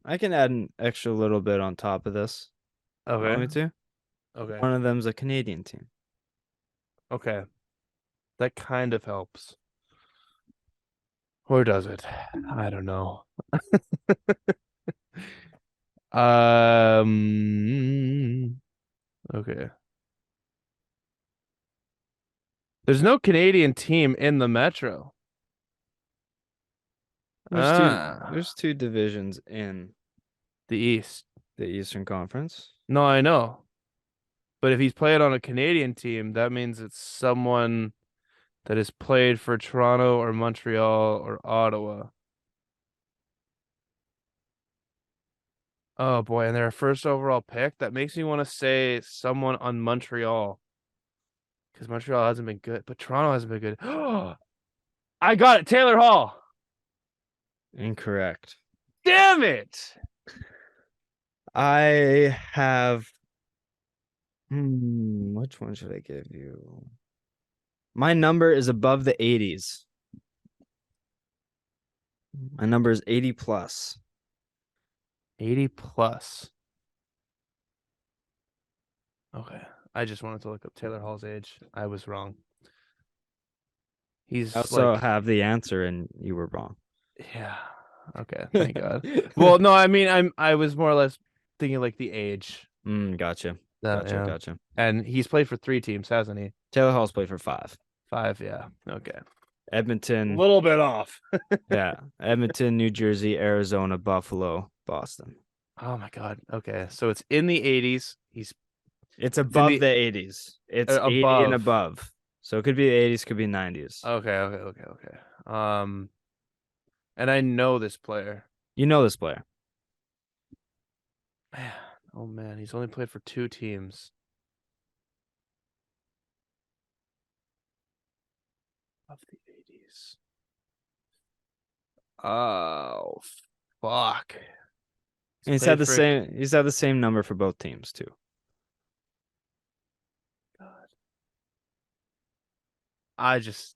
I can add an extra little bit on top of this. You want Okay. me to? Okay. One of them's a Canadian team. Okay. That kind of helps. Or does it? I don't know. Okay. There's no Canadian team in the Metro. There's Ah, two divisions in the East. the Eastern Conference. No, I know. But if he's played on a Canadian team, that means it's someone that has played for Toronto or Montreal or Ottawa. Oh boy, and they're a first overall pick. That makes me want to say someone on Montreal because Montreal hasn't been good, but Toronto hasn't been good. I got it, Taylor Hall. Incorrect. Damn it. I have. Which one should I give you? My number is above the 80s. My number is 80 plus. 80 plus. Okay. I just wanted to look up Taylor Hall's age. I was wrong. I He's also like, have the answer, and you were wrong. yeah. Okay, thank God. Well, no, I mean I was more or less thinking like the age. Gotcha. That Gotcha. yeah. Gotcha. And he's played for 3 teams, hasn't he? Taylor Hall's played for 5. 5, yeah. Okay. A Edmonton. little bit off. Yeah. Edmonton, New Jersey, Arizona, Buffalo, Boston. Oh my God. Okay. So it's in the 80s. It's It's in above the the 80s. It's 80 and above. above. So it could be the 80s, could be 90s. Okay. And I know this player. You know this player. Man, oh man, he's only played for 2 teams. Of the 80s. Oh, fuck. And He's played for he's had the same number for both teams too. God. I just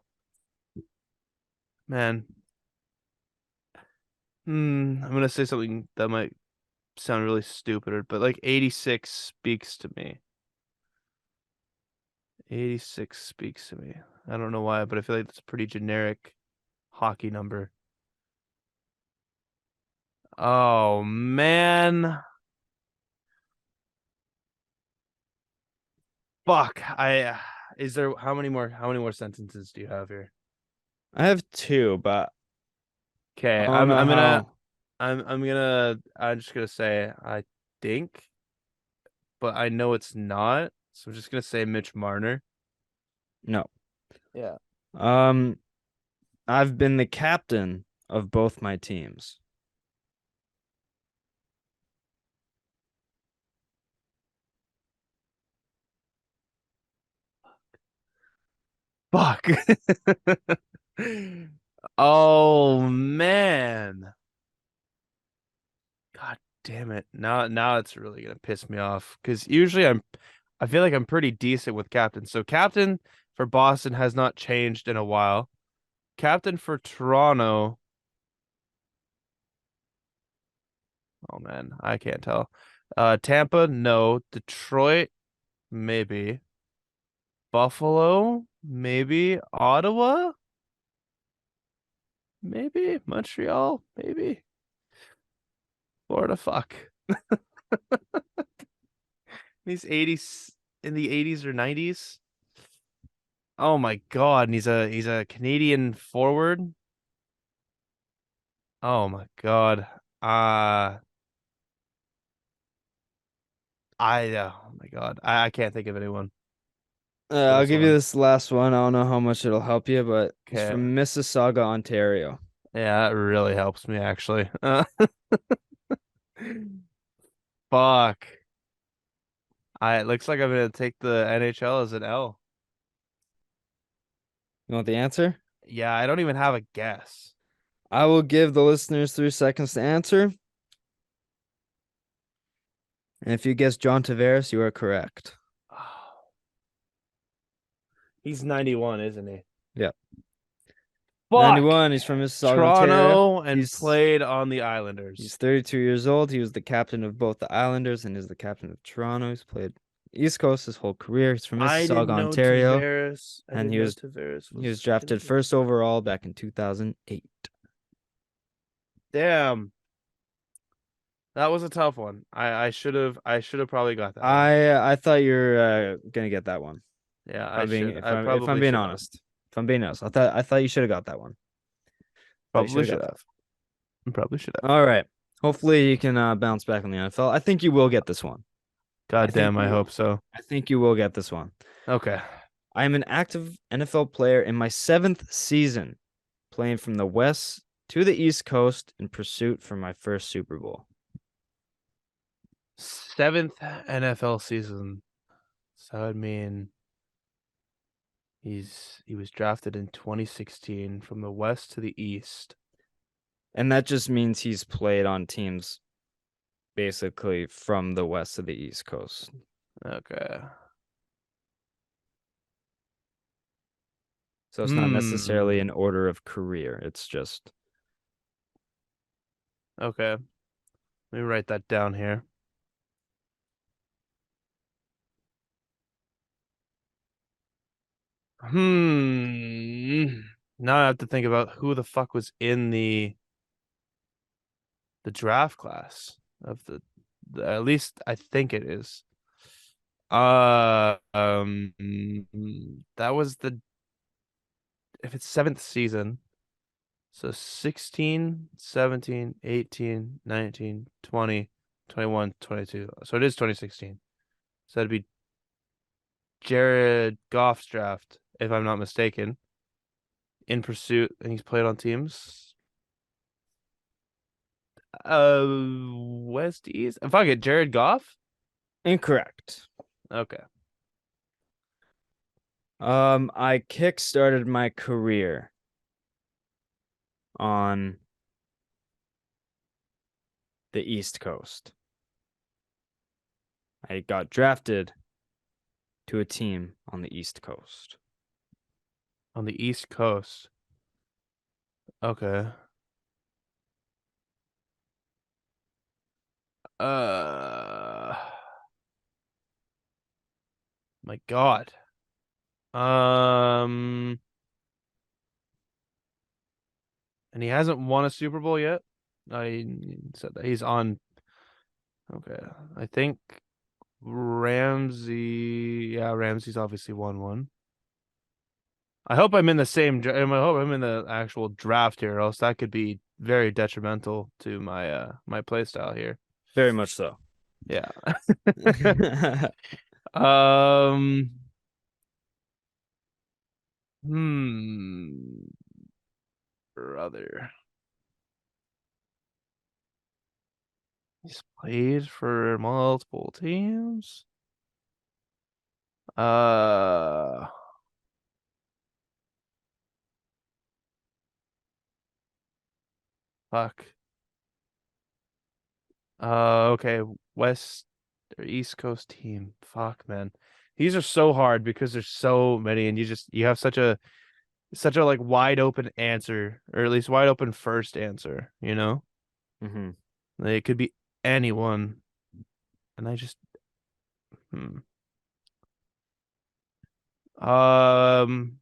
man. I'm gonna say something that might sound really stupid, but like 86 speaks to me. 86 speaks to me. I don't know why, but I feel like that's a pretty generic hockey number. Oh man. Fuck. I is there how many more sentences do you have here? I have two, but Okay, I don't know how. I'm just gonna say I think, but I know it's not. So I'm just gonna say Mitch Marner. No. Yeah. Um, I've been the captain of both my teams. Fuck. Oh man. God damn it. Now it's really gonna piss me off. Because usually I feel like I'm pretty decent with captain. So captain for Boston has not changed in a while. Captain for Toronto. Oh man, I can't tell. Tampa, no. Detroit, maybe. Buffalo, maybe. Ottawa, maybe. Montreal, maybe. Florida, fuck. These 80s in the 80s or 90s. Oh my God, and he's a Canadian forward. Oh my God. Uh oh my God. I can't think of anyone for I'll this give you one. this last one. I don't know how much it'll help you, but he's Okay. from Mississauga, Ontario. Yeah, that really helps me actually. Fuck. It looks like I'm gonna take the NHL as an L. You want the answer? Yeah, I don't even have a guess. I will give the listeners 3 seconds to answer. And if you guess John Tavares, you are correct. He's 91, isn't he? Yep. Fuck. 91, he's from Mississauga, Ontario. Toronto and He's played on the he's Islanders. 32 years old. He was the captain of both the Islanders and is the captain of Toronto. He's played East Coast his whole career. He's from I Mississauga, didn't know Ontario, Tavares. I and didn't know Tavares he was was drafted Canadian. first overall back in 2008. Damn. That was a tough one. I should have probably got that one. I thought you were gonna get that one. Yeah, If I I'm being should. if I I'm if I'm probably being should have. honest. If I'm being honest. I thought you should have got that one. Thought you should Probably have got should that. have. Probably should have. All right. Hopefully you can bounce back on the NFL. I think you will get this one. I God think damn, I you hope will. so. I think you will get this one. Okay. I am an active NFL player in my 7th season, playing from the West to the East Coast in pursuit for my first Super Bowl. 7th NFL season. So that would mean he was drafted in 2016 from the West to the East. And that just means he's played on teams basically from the West to the East Coast. Okay. So it's not necessarily Hmm. an order of career. It's just Okay. Let me write that down here. Now I have to think about who the fuck was in the draft class of at least I think it is. That was the if it's 7th season, so 16, 17, 18, 19, 20, 21, 22. So it is 2016. So that'd be Jared Goff's draft, if I'm not mistaken, in pursuit, and he's played on teams. West East. Fuck it, Jared Goff. incorrect. Okay. I kick-started my career on the East Coast. I got drafted to a team on the East Coast. On the East Coast. Okay. Uh, my God. Um, and he hasn't won a Super Bowl yet. I said that he's on. Okay, I think Ramsey. Yeah, Ramsey's obviously won one. I hope I'm in the same. I hope I'm in the actual draft here, or else that could be very detrimental to my play style here. Very much so. Yeah. Um. Hmm. Brother. He's played for multiple teams. Uh, fuck. Okay. West or East Coast team. Fuck, man. These are so hard because there's so many, and you have such a like wide open answer, or at least wide open first answer, you know? Mm-hmm. Like, it could be anyone. And I just hmm. Um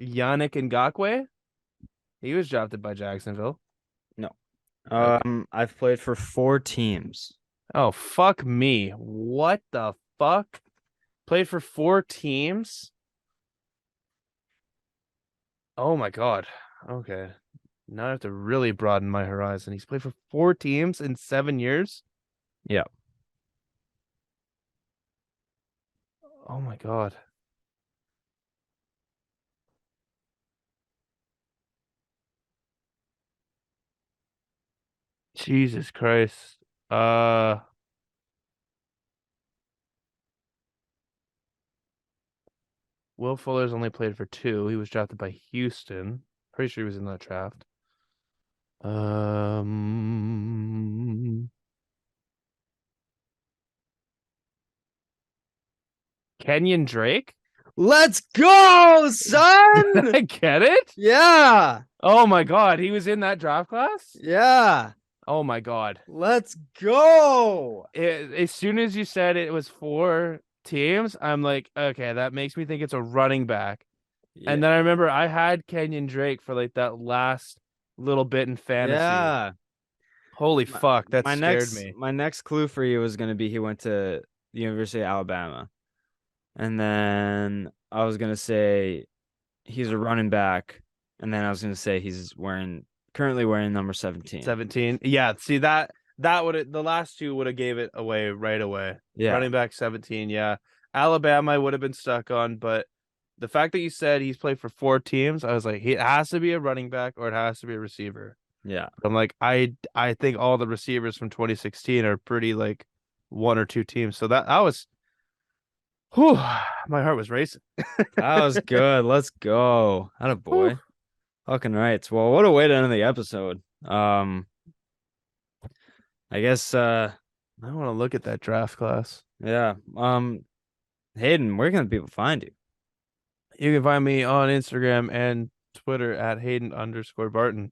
Yannick Ngakoue. He was drafted by Jacksonville. No. Okay. I've played for 4 teams. Oh, fuck me. What the fuck? Played for 4 teams? Oh my God. Okay. Now I have to really broaden my horizon. He's played for 4 teams in 7 years? Yeah. Oh my God. Jesus Christ. Uh, Will Fuller's only played for 2. He was drafted by Houston. Pretty sure he was in that draft. Um, Kenyon Drake? Let's go, Did son! I get it? Yeah. Oh my God, he was in that draft class? Yeah. Oh my God. Let's go. As soon as you said it was 4 teams, I'm like, okay, that makes me think it's a running back. Yeah. And then I remember I had Kenyon Drake for like that last little bit in fantasy. Yeah. Holy My, fuck, that my scared next me. my next clue for you was gonna be he went to the University of Alabama. And then I was gonna say he's a running back, and then I was gonna say he's currently wearing number 17. 17. Yeah, see that would the last two would have gave it away right away. Yeah, Running back 17, yeah. Alabama I would have been stuck on, but the fact that you said he's played for four teams, I was like, it has to be a running back or it has to be a receiver. yeah. I'm like, I think all the receivers from 2016 are pretty like one or two teams. So that I was whew, my heart was racing. That was good. Let's go. Atta Whew. boy. Fucking rights. Well, what a way to end the episode. I guess I want to look at that draft class. yeah. Hayden, where can people find you? You can find me on Instagram and Twitter at Hayden_Barton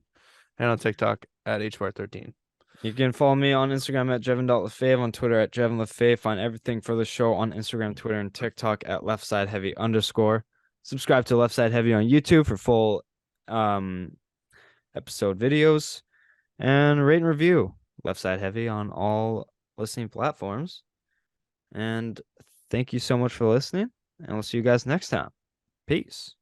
and on TikTok at HBAR13. You can follow me on Instagram at Jevon.Lefave, on Twitter at JevonLefave. Find everything for the show on Instagram, Twitter, and TikTok at LeftSideHeavy_. Subscribe to Left Side Heavy on YouTube for full episode videos. And rate and review Left Side Heavy on all listening platforms. And thank you so much for listening. And we'll see you guys next time. Peace.